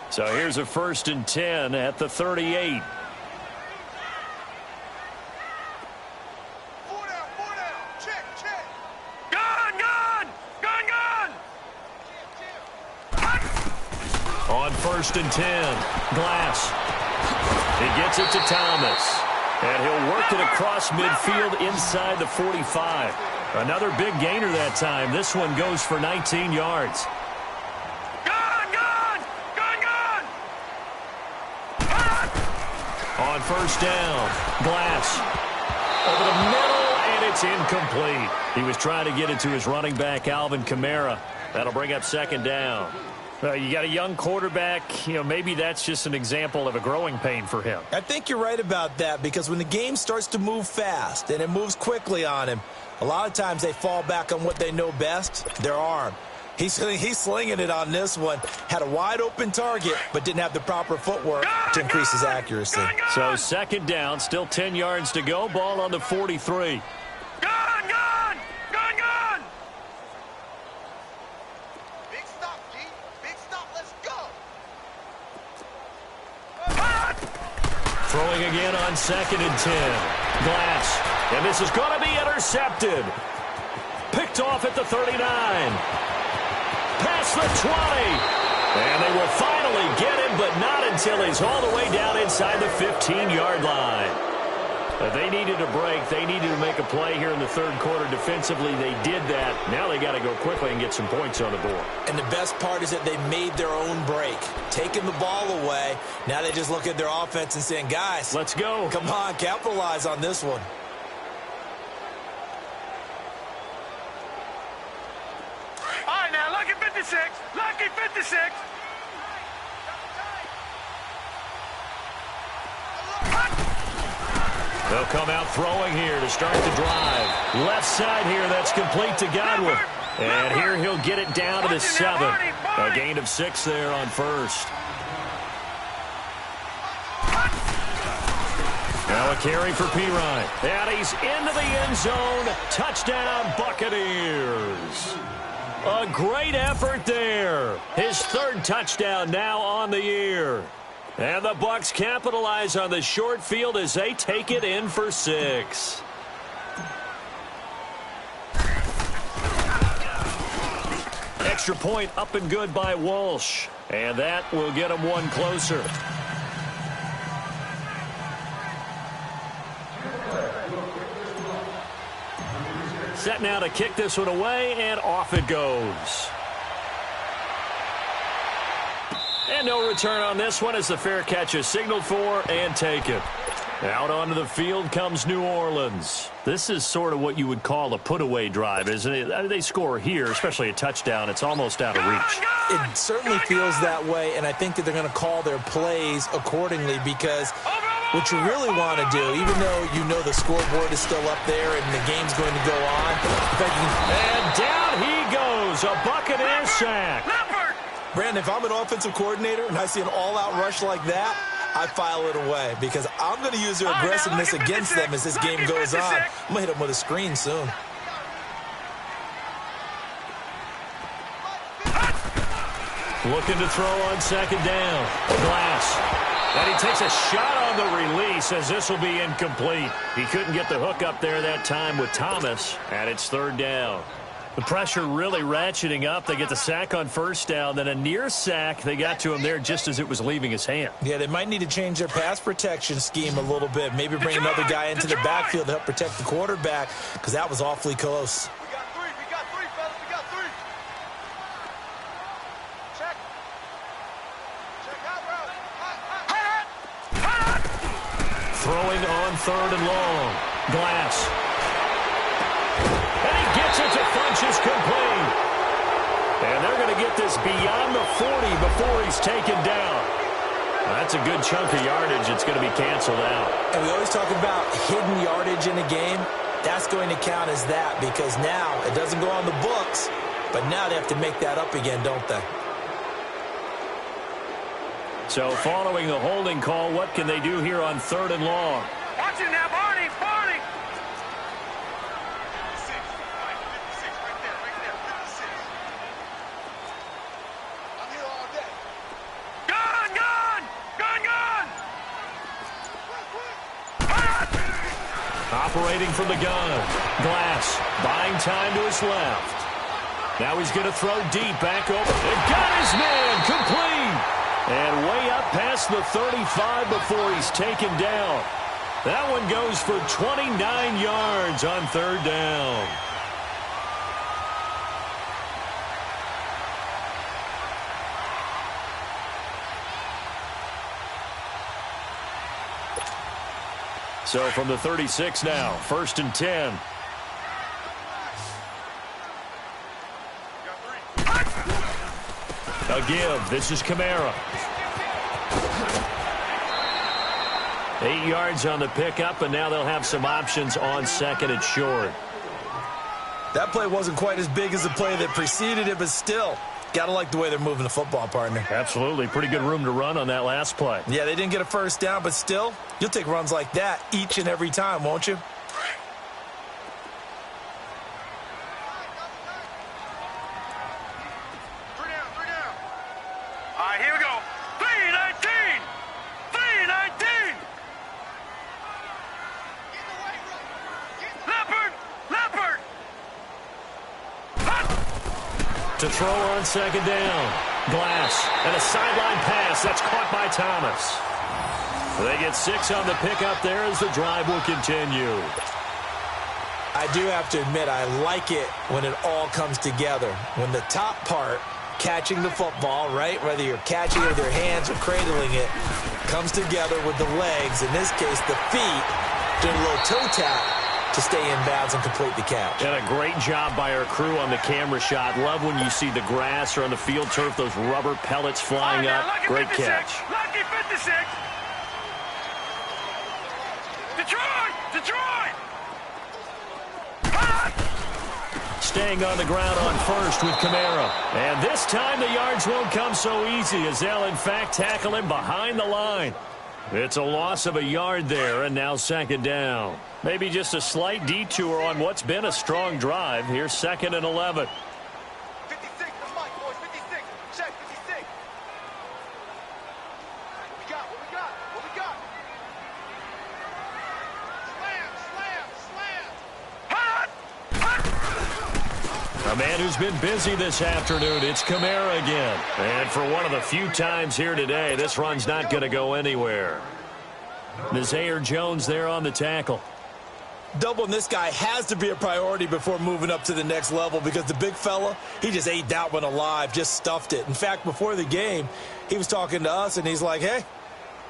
So here's a 1st and 10 at the 38. On 1st and 10, Glass. He gets it to Thomas. And he'll work it across midfield inside the 45. Another big gainer that time. This one goes for 19 yards. On 1st down, Glass. Over the middle, and it's incomplete. He was trying to get it to his running back, Alvin Kamara. That'll bring up 2nd down. You got a young quarterback, maybe that's just an example of a growing pain for him. I think you're right about that, because when the game starts to move fast and it moves quickly on him, a lot of times they fall back on what they know best, their arm. He's slinging it on this one. Had a wide open target, but didn't have the proper footwork to increase his accuracy. So 2nd down, still 10 yards to go. Ball on the 43. Throwing again on 2nd and 10. Glass. And this is going to be intercepted. Picked off at the 39. Past the 20. And they will finally get him, but not until he's all the way down inside the 15-yard line. They needed a break. They needed to make a play here in the third quarter defensively. They did that. Now they got to go quickly and get some points on the board. And the best part is that they made their own break, taking the ball away. Now they just look at their offense and saying, guys, let's go. Come on, capitalize on this one. All right, now, lucky 56. Lucky 56. They'll come out throwing here to start the drive. Left side here, that's complete to Godwin. And here he'll get it down to the 7. A gain of 6 there on 1st. Now a carry for Pirine. And he's into the end zone. Touchdown, Buccaneers. A great effort there. His 3rd touchdown now on the year. And the Bucs capitalize on the short field as they take it in for 6. Extra point up and good by Walsh. And that will get him one closer. Set now to kick this one away, and off it goes. And no return on this one as the fair catch is signaled for and taken. Out onto the field comes New Orleans. This is sort of what you would call a put-away drive, isn't it? They score here, especially a touchdown. It's almost out of reach. It certainly feels that way, and I think that they're going to call their plays accordingly, because what you really want to do, even though you know the scoreboard is still up there and the game's going to go on. And down he goes, a Buccaneer sack. Brandon, if I'm an offensive coordinator and I see an all-out rush like that, I file it away, because I'm going to use their aggressiveness against them as this game goes on. I'm going to hit them with a screen soon. Looking to throw on 2nd down. Glass. And he takes a shot on the release as this will be incomplete. He couldn't get the hook up there that time with Thomas, and it's third down. The pressure really ratcheting up. They get the sack on first down, then a near sack. They got to him there just as it was leaving his hand. Yeah, they might need to change their pass protection scheme a little bit. Maybe bring another guy into the backfield to help protect the quarterback, because that was awfully close. We got three, fellas. We got three. Check. Check out, bro. Hot. Throwing on third and long. Glass. And he gets it to Funchess complete. And they're going to get this beyond the 40 before he's taken down. That's a good chunk of yardage. It's going to be canceled out. And we always talk about hidden yardage in a game. That's going to count as that, because now it doesn't go on the books, but now they have to make that up again, don't they? So following the holding call, what can they do here on third and long? Watch it now, Barney. Operating from the gun. Glass buying time to his left. Now he's going to throw deep back over. And got his man complete. And way up past the 35 before he's taken down. That one goes for 29 yards on third down. So from the 36 now, 1st and 10. A give. This is Kamara. 8 yards on the pickup, and now they'll have some options on second and short. That play wasn't quite as big as the play that preceded it, but still, gotta like the way they're moving the football, partner. Absolutely. Pretty good room to run on that last play. Yeah, they didn't get a first down, but still, you'll take runs like that each and every time, won't you? Three down. All right, here we go. 3-19. 3-19. Leopard. To throw on second down. Glass. And a sideline pass. That's caught by Thomas. They get 6 on the pickup there as the drive will continue. I do have to admit, I like it when it all comes together. When the top part, catching the football, right, whether you're catching it with your hands or cradling it, comes together with the legs, in this case the feet, doing a little toe tap to stay in bounds and complete the catch. And a great job by our crew on the camera shot. Love when you see the grass or on the field turf, those rubber pellets flying up. Great catch. Lucky 56. Detroit. Staying on the ground on first with Kamara. And this time the yards won't come so easy as they'll in fact tackle him behind the line. It's a loss of a yard there, and now second down. Maybe just a slight detour on what's been a strong drive. Here's 2nd and 11. 56, that's Mike, boys. 56. Check, 56. What we got? Slam. A man who's been busy this afternoon. It's Kamara again. And for one of the few times here today, this run's not going to go anywhere. Nazaire Jones there on the tackle. Doubling this guy has to be a priority before moving up to the next level, because the big fella, he just ate that one alive, just stuffed it. In fact, before the game, he was talking to us, and he's like, hey,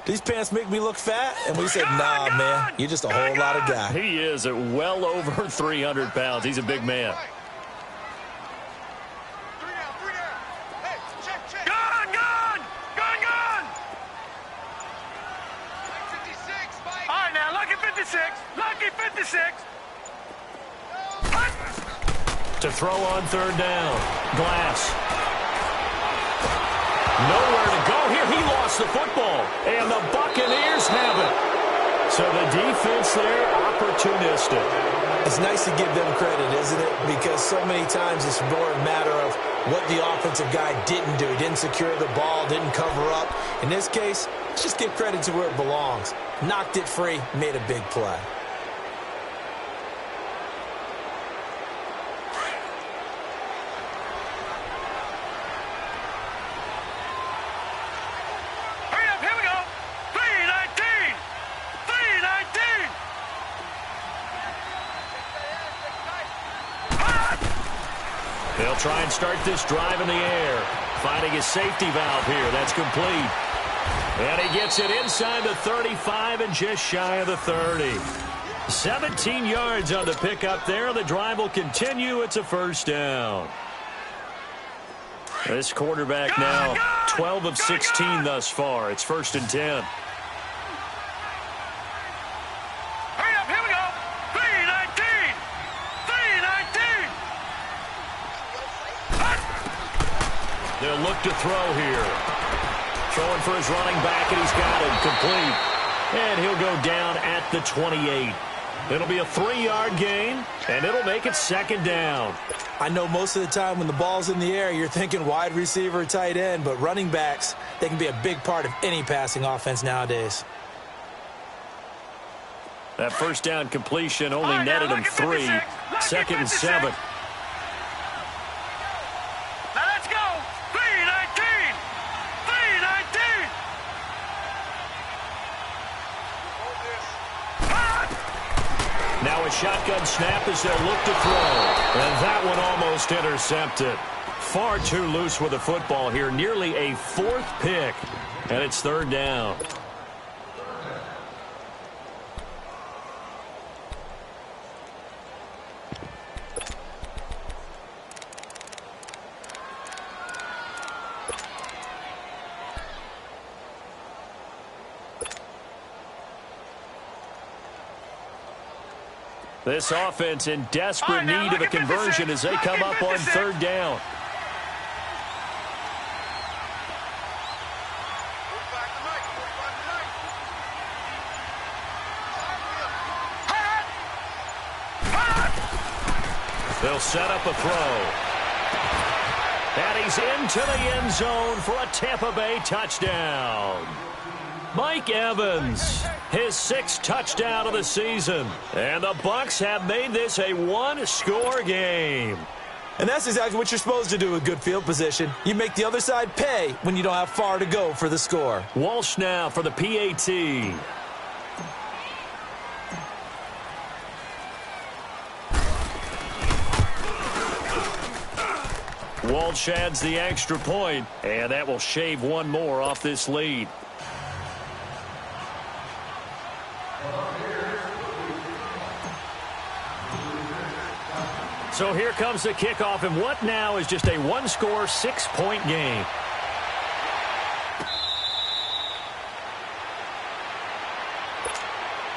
these pants make me look fat? And we said, nah, man, you're just a whole lot of guy. He is at well over 300 pounds. He's a big man. Three down. Hey, check. Gun. 56, Mike. All right, now, Lucky 56. To throw on third down. Glass. Nowhere to go here. He lost the football. And the Buccaneers have it. So the defense there, opportunistic. It's nice to give them credit, isn't it? Because so many times it's more a matter of what the offensive guy didn't do. He didn't secure the ball, didn't cover up. In this case, Let's just give credit to where it belongs. Knocked it free, made a big play. Hurry up, here we go. 319. 319. They'll try and start this drive in the air. Finding his safety valve here. That's complete. And he gets it inside the 35 and just shy of the 30. 17 yards on the pickup there. The drive will continue. It's a first down. This quarterback now 12 of 16 thus far. It's 1st and 10. Hurry up, here we go. 319. 319. They'll look to throw here. Throwing for his running back, and he's got him complete. And he'll go down at the 28. It'll be a 3-yard gain, and it'll make it 2nd down. I know most of the time when the ball's in the air, you're thinking wide receiver, tight end, but running backs, they can be a big part of any passing offense nowadays. That first down completion only netted him 3. 2nd and 7. Now let's go. 319. 319. Now a shotgun snap as they'll look to throw. And that one almost intercepted. Far too loose with the football here. Nearly a 4th pick. And it's 3rd down. This offense in desperate need of a conversion as they come up on 3rd down. They'll set up a throw. And he's into the end zone for a Tampa Bay touchdown. Mike Evans, his 6th touchdown of the season. And the Bucs have made this a 1-score game. And that's exactly what you're supposed to do with good field position. You make the other side pay when you don't have far to go for the score. Walsh now for the PAT. Walsh adds the extra point, and that will shave one more off this lead. So here comes the kickoff, and what now is just a 1-score, 6-point game.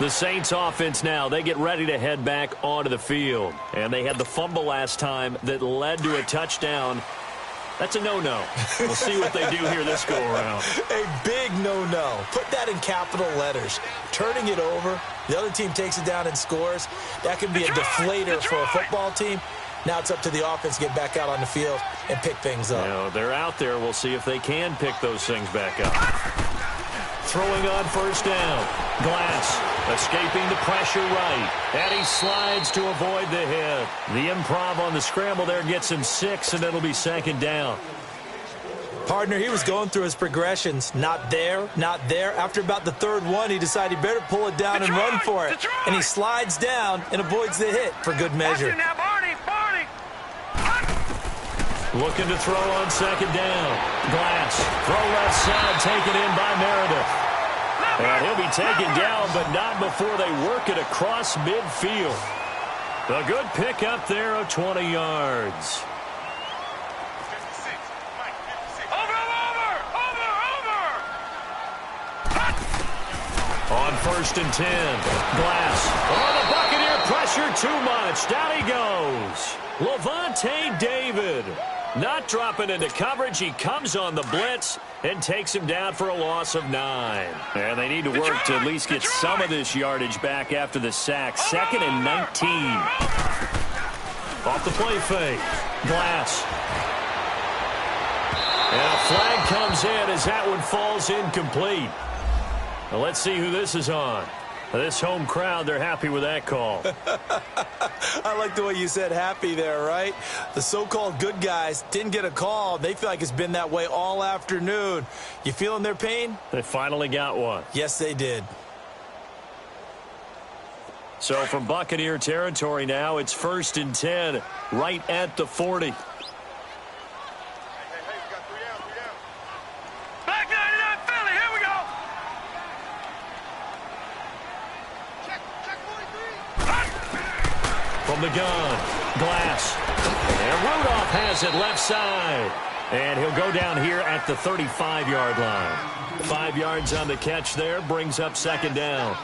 The Saints offense now, they get ready to head back onto the field. And they had the fumble last time that led to a touchdown. That's a no-no. We'll see what they do here this go-around. A big no-no. Put that in capital letters. Turning it over, the other team takes it down and scores. That can be a deflator for a football team. Now it's up to the offense to get back out on the field and pick things up. You know, they're out there. We'll see if they can pick those things back up. Throwing on 1st down. Glass escaping the pressure right. And he slides to avoid the hit. The improv on the scramble there gets him 6, and it'll be 2nd down. Partner, he was going through his progressions. Not there, not there. After about the 3rd one, he decided he better pull it down and run for it. And he slides down and avoids the hit for good measure. Now, Barney. Looking to throw on 2nd down. Glass. Throw left side, taken in by Meredith. And he'll be taken down, but not before they work it across midfield. A good pick up there of 20 yards. On 1st and 10. Glass. Oh, the Buccaneer pressure too much. Down he goes. Lavonte David. Not dropping into coverage. He comes on the blitz and takes him down for a loss of 9. And they need to work to at least get some of this yardage back after the sack. 2nd and 19. Off the play fake. Glass. And a flag comes in as that one falls incomplete. Well, let's see who this is on. This home crowd, they're happy with that call. I like the way you said happy there, right? The so-called good guys didn't get a call. They feel like it's been that way all afternoon. You feeling their pain? They finally got one. Yes, they did. So from Buccaneer territory now, it's 1st and 10, right at the 40. Back 99 Philly, here we go. From the gun, Glass. And Rudolph has it left side. And he'll go down here at the 35-yard line. 5 yards on the catch there, brings up 2nd down.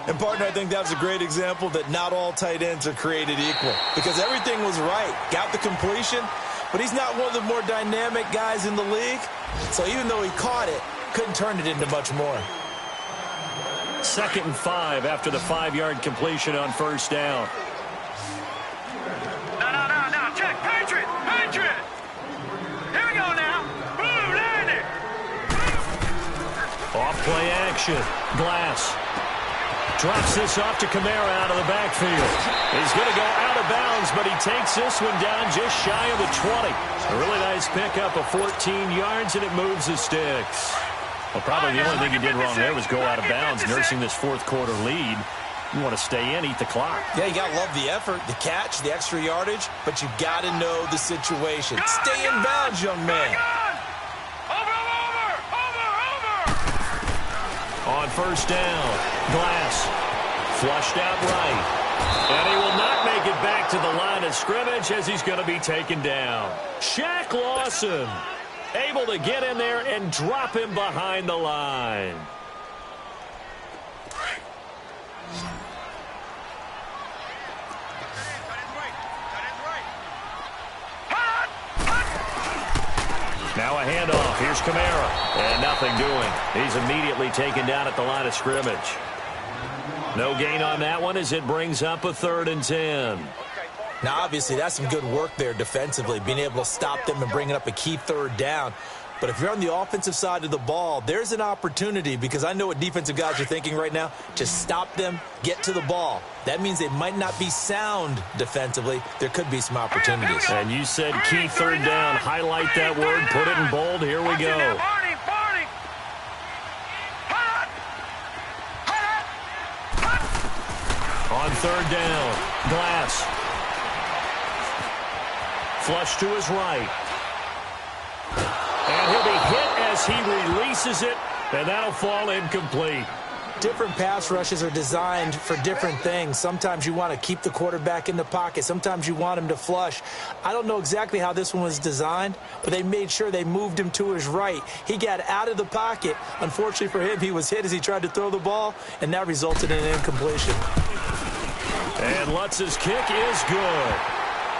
And, partner, I think that was a great example that not all tight ends are created equal. Because everything was right. Got the completion, but he's not one of the more dynamic guys in the league. So even though he caught it, couldn't turn it into much more. 2nd and 5 after the 5-yard completion on 1st down. Now, check. Patriot. Here we go now. Blue, landing. Off play action. Glass. Drops this off to Kamara out of the backfield. He's going to go out of bounds, but he takes this one down just shy of the 20. A really nice pickup of 14 yards, and it moves the sticks. Well, probably the only thing he did wrong there was go out of bounds, nursing this 4th quarter lead. You want to stay in, eat the clock. Yeah, you got to love the effort, the catch, the extra yardage, but you got to know the situation. Stay in bounds, young man. On 1st down, Glass flushed out right. And he will not make it back to the line of scrimmage as he's going to be taken down. Shaq Lawson able to get in there and drop him behind the line. Now a handoff. Here's Kamara. And nothing doing. He's immediately taken down at the line of scrimmage. No gain on that one as it brings up a 3rd and 10. Now, obviously, that's some good work there defensively, being able to stop them and bringing up a key 3rd down. But if you're on the offensive side of the ball, there's an opportunity, because I know what defensive guys are thinking right now, to stop them, get to the ball. That means they might not be sound defensively. There could be some opportunities. And you said key 3rd down. Highlight that word. Put it in bold. Here we go. On 3rd down, Glass. Flush to his right. And he'll be hit as he releases it, and that'll fall incomplete. Different pass rushes are designed for different things. Sometimes you want to keep the quarterback in the pocket. Sometimes you want him to flush. I don't know exactly how this one was designed, but they made sure they moved him to his right. He got out of the pocket. Unfortunately for him, he was hit as he tried to throw the ball, and that resulted in an incompletion. And Lutz's kick is good.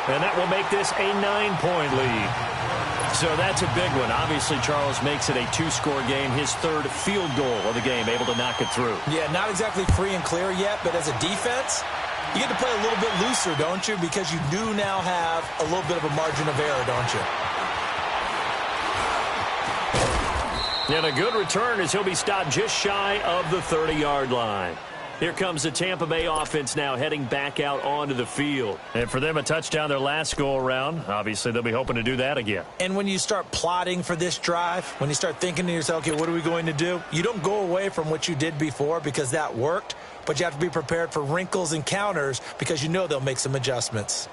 And that will make this a 9-point lead. So that's a big one. Obviously, Charles makes it a 2-score game, his 3rd field goal of the game, able to knock it through. Yeah, not exactly free and clear yet, but as a defense, you get to play a little bit looser, don't you? Because you do now have a little bit of a margin of error, don't you? And a good return as he'll be stopped just shy of the 30-yard line. Here comes the Tampa Bay offense now heading back out onto the field. And for them, a touchdown their last go-around. Obviously, they'll be hoping to do that again. And when you start plotting for this drive, when you start thinking to yourself, okay, what are we going to do? You don't go away from what you did before because that worked, but you have to be prepared for wrinkles and counters because you know they'll make some adjustments.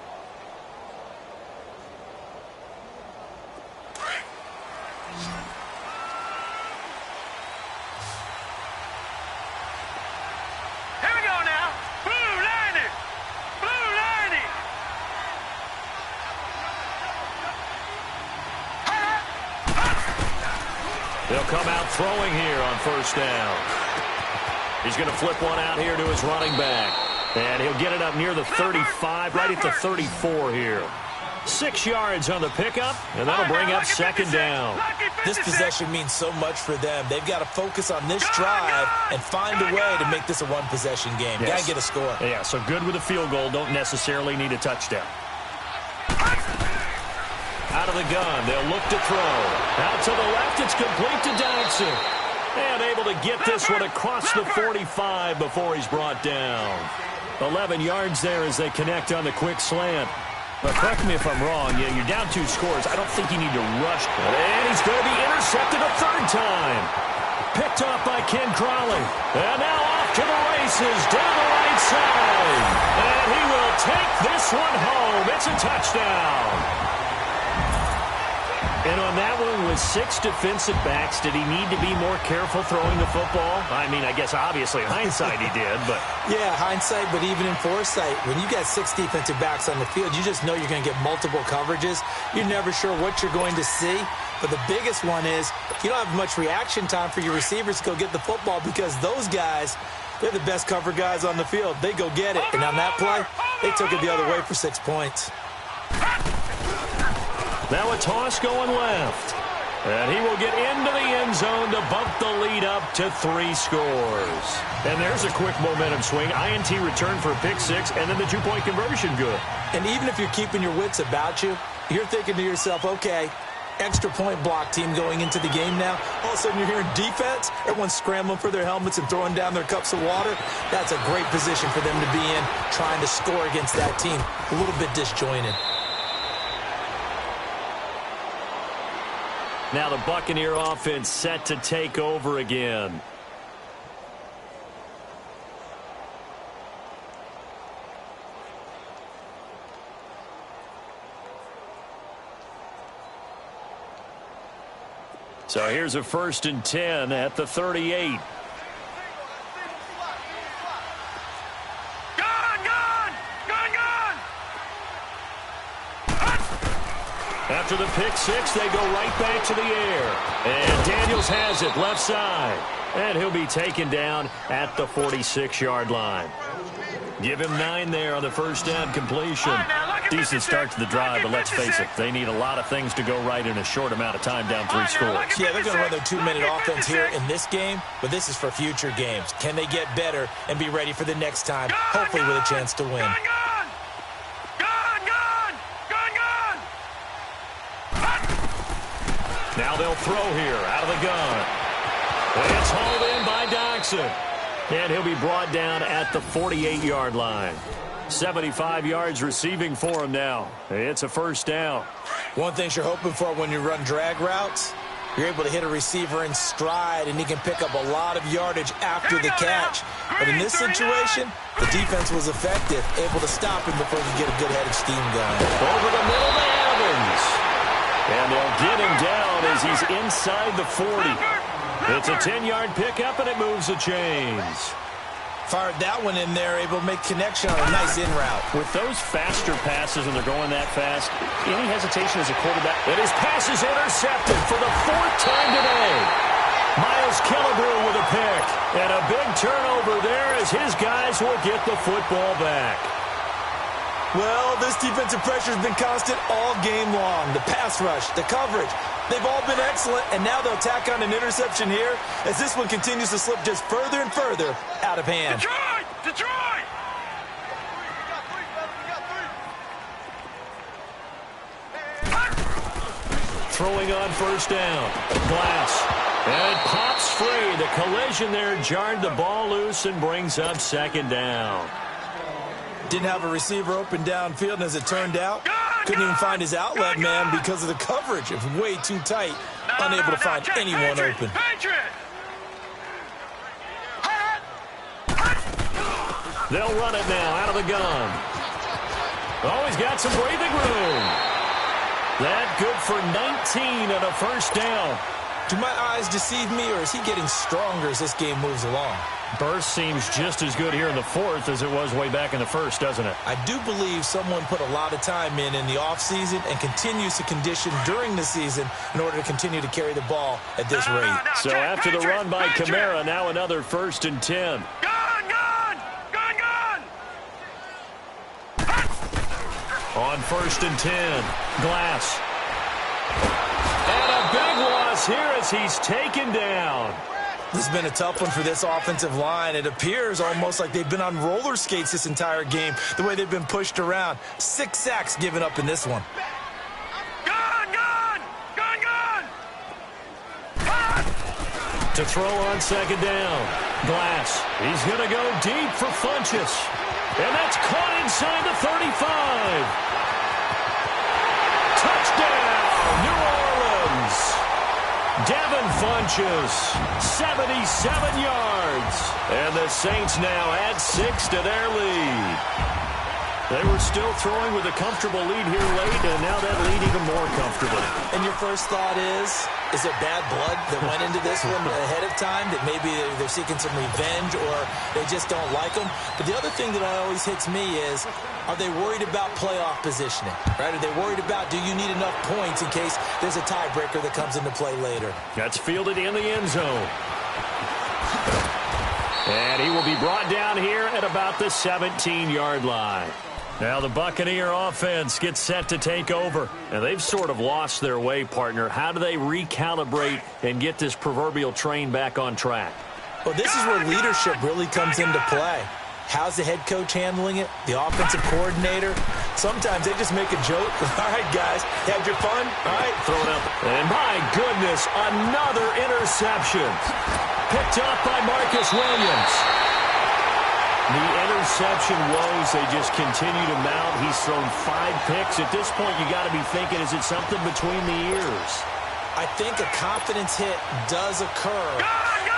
They'll come out throwing here on 1st down. He's going to flip one out here to his running back. And he'll get it up near the 35, right at the 34 here. 6 yards on the pickup, and that'll bring up 2nd down. This possession means so much for them. They've got to focus on this drive and find a way to make this a one-possession game. Yes. Got to get a score. Yeah, so good with a field goal. Don't necessarily need a touchdown. Out of the gun, they'll look to throw. Out to the left, it's complete to Dodson. And able to get this one across the 45 before he's brought down. 11 yards there as they connect on the quick slant. But correct me if I'm wrong, you're down 2 scores. I don't think you need to rush. And he's going to be intercepted a third time. Picked off by Ken Crawley. And now off to the races down the right side. And he will take this one home. It's a touchdown. And on that one, with 6 defensive backs, did he need to be more careful throwing the football? I mean, I guess obviously hindsight he did, but... Yeah, hindsight, but even in foresight, when you got 6 defensive backs on the field, you just know you're going to get multiple coverages. You're never sure what you're going to see. But the biggest one is you don't have much reaction time for your receivers to go get the football because those guys, they're the best cover guys on the field. They go get it. And on that play, they took it the other way for 6 points. Now a toss going left. And he will get into the end zone to bump the lead up to 3 scores. And there's a quick momentum swing. INT return for a pick 6, and then the 2-point conversion good. And even if you're keeping your wits about you, you're thinking to yourself, okay, extra point block team going into the game now. All of a sudden you're hearing defense. Everyone's scrambling for their helmets and throwing down their cups of water. That's a great position for them to be in, trying to score against that team. A little bit disjointed. Now the Buccaneer offense set to take over again. So here's a 1st and 10 at the 38. After the pick 6, they go right back to the air. And Daniels has it left side. And he'll be taken down at the 46-yard line. Give him 9 there on the first down completion. Decent start to the drive, but let's face it, they need a lot of things to go right in a short amount of time down 3 scores. Yeah, they're going to run their 2-minute offense here in this game, but this is for future games. Can they get better and be ready for the next time, hopefully with a chance to win? Now they'll throw here out of the gun. It's hauled in by Doxson. And he'll be brought down at the 48-yard line. 75 yards receiving for him now. It's a first down. One thing you're hoping for when you run drag routes, you're able to hit a receiver in stride, and he can pick up a lot of yardage after the catch. But in this situation, the defense was effective, able to stop him before he could get a good head of steam going. Over the middle to Evans. And they'll get him down as he's inside the 40. It's a 10-yard pickup, and it moves the chains. Fired that one in there, able to make connection on a nice in route. With those faster passes and they're going that fast, any hesitation as a quarterback, and his pass is intercepted for the 4th time today. Miles Killebrew with a pick, and a big turnover there as his guys will get the football back. Well, this defensive pressure has been constant all game long. The pass rush, the coverage, they've all been excellent, and now they'll tack on an interception here as this one continues to slip just further and further out of hand. Detroit! Throwing on first down. Glass. And pops free. The collision there jarred the ball loose and brings up 2nd down. Didn't have a receiver open downfield, and as it turned out, couldn't even find his outlet man because of the coverage. It was way too tight, unable to find anyone open. They'll run it now out of the gun. Oh, he's got some breathing room. That good for 19 and a first down. Do my eyes deceive me, or is he getting stronger as this game moves along? Burst seems just as good here in the 4th as it was way back in the 1st, doesn't it? I do believe someone put a lot of time in the offseason and continues to condition during the season in order to continue to carry the ball at this rate. So after the run by Kamara, now another 1st and 10. On 1st and 10, Glass. And a big loss here as he's taken down. This has been a tough one for this offensive line. It appears almost like they've been on roller skates this entire game, the way they've been pushed around. 6 sacks given up in this one. To throw on second down. Glass. He's going to go deep for Funchess. And that's caught inside the 35. Touchdown, New Orleans. Devin Funchess, 77 yards. And the Saints now add 6 to their lead. They were still throwing with a comfortable lead here late, and now that lead even more comfortable. And your first thought is there bad blood that went into this one ahead of time, that maybe they're seeking some revenge or they just don't like them? But the other thing that always hits me is, are they worried about playoff positioning? Right? Are they worried about, do you need enough points in case there's a tiebreaker that comes into play later? That's fielded in the end zone. And he will be brought down here at about the 17-yard line. Now the Buccaneer offense gets set to take over. And they've sort of lost their way, partner. How do they recalibrate and get this proverbial train back on track? Well, this is where leadership really comes into play. How's the head coach handling it? The offensive coordinator? Sometimes they just make a joke. All right, guys, had your fun? All right, throw it up. And my goodness, another interception. Picked up by Marcus Williams. The interception woes, they just continue to mount. He's thrown 5 picks. At this point, you got to be thinking, is it something between the ears? I think a confidence hit does occur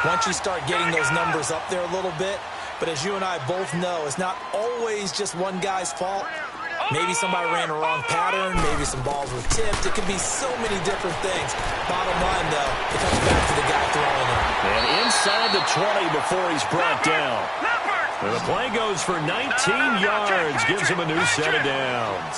once you start getting those numbers up there a little bit. But as you and I both know, it's not always just one guy's fault. Maybe somebody ran a wrong pattern. Maybe some balls were tipped. It could be so many different things. Bottom line, though, it comes back to the guy throwing it. And inside the 20 before he's brought down. And the play goes for 19 yards. Gives him a new set of downs.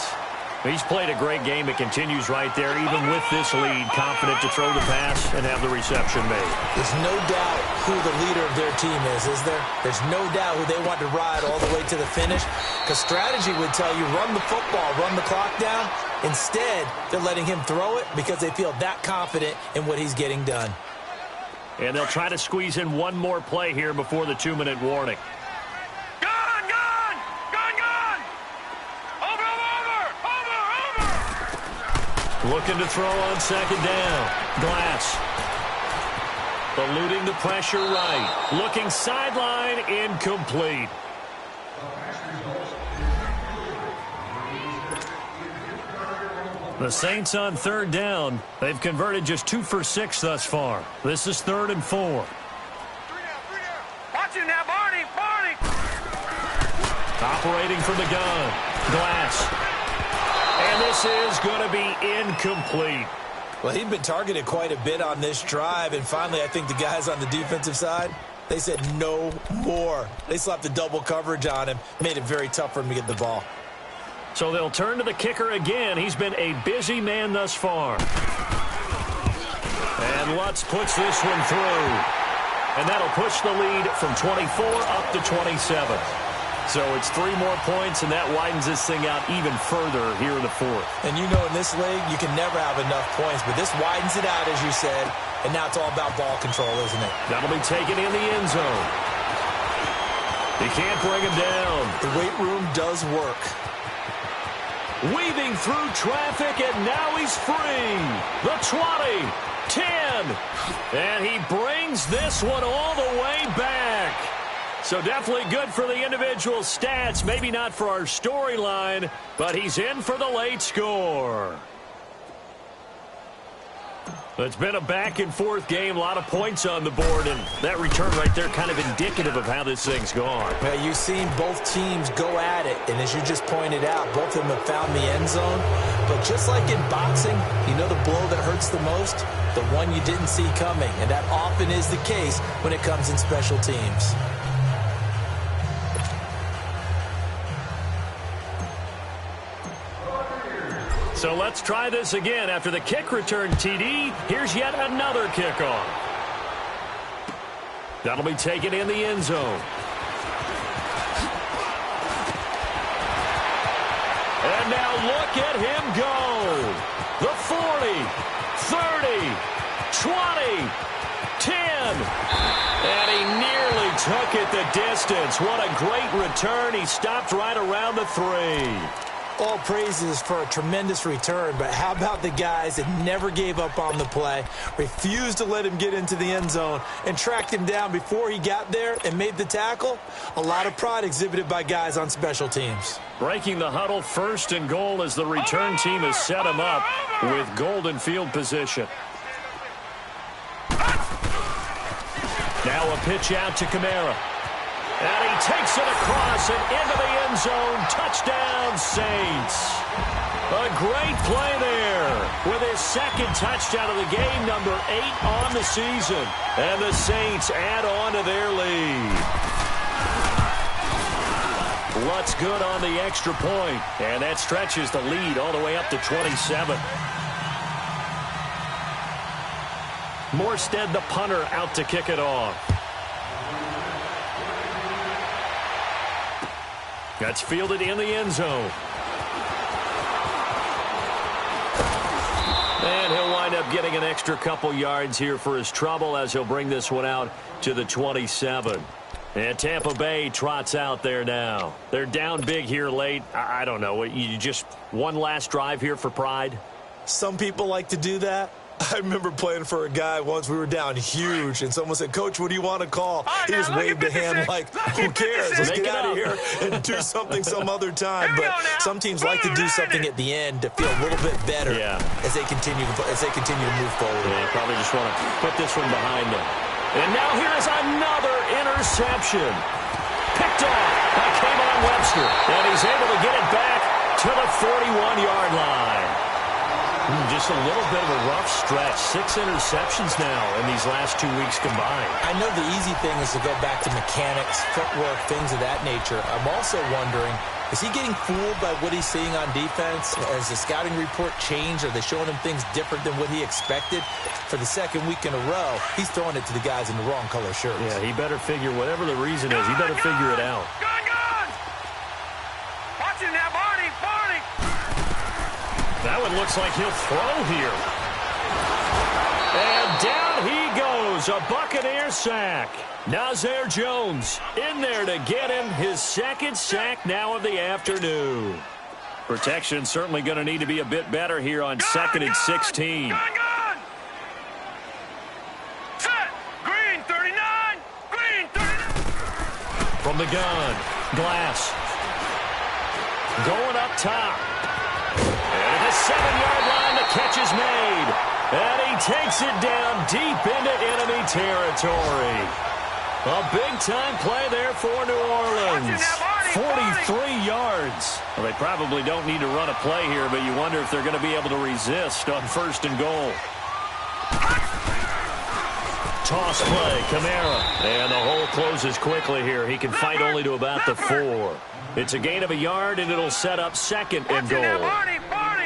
He's played a great game. It continues right there, even with this lead. Confident to throw the pass and have the reception made. There's no doubt who the leader of their team is there? There's no doubt who they want to ride all the way to the finish. Because strategy would tell you, run the football, run the clock down. Instead, they're letting him throw it because they feel that confident in what he's getting done. And they'll try to squeeze in one more play here before the 2-minute warning. Looking to throw on second down. Glass. Eluding the pressure right. Looking sideline, incomplete. The Saints on third down. They've converted just 2 for 6 thus far. This is 3rd and 4. Watch it now, Barney. Operating from the gun. Glass. And this is going to be incomplete. Well, he'd been targeted quite a bit on this drive, and finally I think the guys on the defensive side, they said no more. They slapped the double coverage on him, made it very tough for him to get the ball. So they'll turn to the kicker again. He's been a busy man thus far. And Lutz puts this one through. And that'll push the lead from 24 up to 27. So it's 3 more points, and that widens this thing out even further here in the 4th. And you know, in this league, you can never have enough points, but this widens it out, as you said, and now it's all about ball control, isn't it? That'll be taken in the end zone. He can't bring him down. The weight room does work. Weaving through traffic, and now he's free. The 20, 10, and he brings this one all the way back. So definitely good for the individual stats. Maybe not for our storyline, but he's in for the late score. It's been a back-and-forth game. A lot of points on the board, and that return right there kind of indicative of how this thing's gone. Well, you've seen both teams go at it, and as you just pointed out, both of them have found the end zone. But just like in boxing, you know the blow that hurts the most? The one you didn't see coming, and that often is the case when it comes in special teams. So let's try this again. After the kick return TD, here's yet another kickoff. That'll be taken in the end zone. And now look at him go. The 40, 30, 20, 10. And he nearly took it the distance. What a great return. He stopped right around the 3. All praises for a tremendous return, but how about the guys that never gave up on the play, refused to let him get into the end zone, and tracked him down before he got there and made the tackle? A lot of pride exhibited by guys on special teams. Breaking the huddle, 1st and goal as the return team has set him up with golden field position. Now a pitch out to Kamara. And he takes it across and into the end zone. Touchdown, Saints. A great play there with his 2nd touchdown of the game, number 8 on the season. And the Saints add on to their lead. Lutz good on the extra point, and that stretches the lead all the way up to 27. Morstead, the punter, out to kick it off. That's fielded in the end zone. And he'll wind up getting an extra couple yards here for his trouble as he'll bring this one out to the 27. And Tampa Bay trots out there now. They're down big here late. I don't know. You just one last drive here for pride? Some people like to do that. I remember playing for a guy once. We were down huge, and someone said, "Coach, what do you want to call?" He just waved a hand like, "Who cares? Let's get out of here and do something some other time." But some teams like to do something at the end to feel a little bit better as they continue to move forward. Yeah, probably just want to put this one behind them. And now here's another interception. Picked off by Kayvon Webster, and he's able to get it back to the 41-yard line. Just a little bit of a rough stretch. 6 interceptions now in these last 2 weeks combined. I know the easy thing is to go back to mechanics, footwork, things of that nature. I'm also wondering, is he getting fooled by what he's seeing on defense? Has the scouting report changed? Are they showing him things different than what he expected? For the 2nd week in a row, he's throwing it to the guys in the wrong color shirts. Yeah, he better figure, whatever the reason is, he better figure it out. Gun! Watch it now, Barney! That one looks like he'll throw here. And down he goes, a Buccaneer sack. Nazir Jones in there to get him his 2nd sack now of the afternoon. Protection certainly going to need to be a bit better here on 2nd and 16. Gun! Set! Green 39! Green 39! From the gun, Glass. Going up top. And at the 7-yard line, the catch is made. And he takes it down deep into enemy territory. A big-time play there for New Orleans. 43 yards. Well, they probably don't need to run a play here, but you wonder if they're going to be able to resist on 1st and goal. Toss play, Kamara. And the hole closes quickly here. He can fight only to about the 4. It's a gain of a yard, and it'll set up 2nd and goal.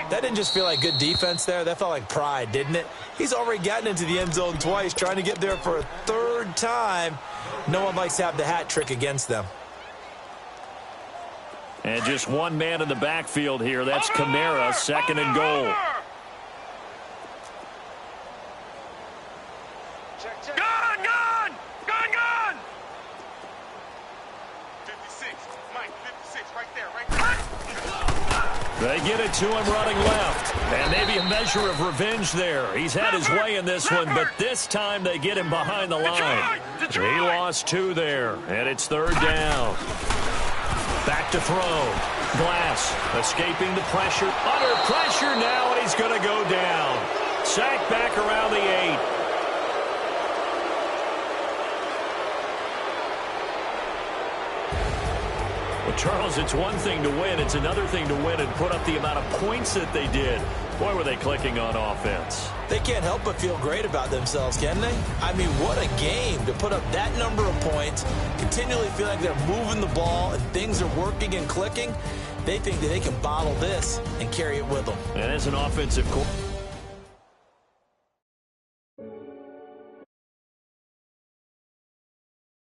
That didn't just feel like good defense there. That felt like pride, didn't it? He's already gotten into the end zone twice, trying to get there for a 3rd time. No one likes to have the hat trick against them. And just one man in the backfield here. That's Kamara, 2nd and goal. Gun! 56, Mike, 56, right there. They get it to him running left. And maybe a measure of revenge there. He's had his way in this one, but this time they get him behind the line. He lost 2 there, and it's 3rd down. Back to throw. Glass escaping the pressure. Under pressure now, and he's going to go down. Sacked back around the 8. Charles, it's one thing to win. It's another thing to win and put up the amount of points that they did. Boy, were they clicking on offense. They can't help but feel great about themselves, can they? I mean, what a game to put up that number of points, continually feel like they're moving the ball and things are working and clicking. They think that they can bottle this and carry it with them. And as an offensive coordinator,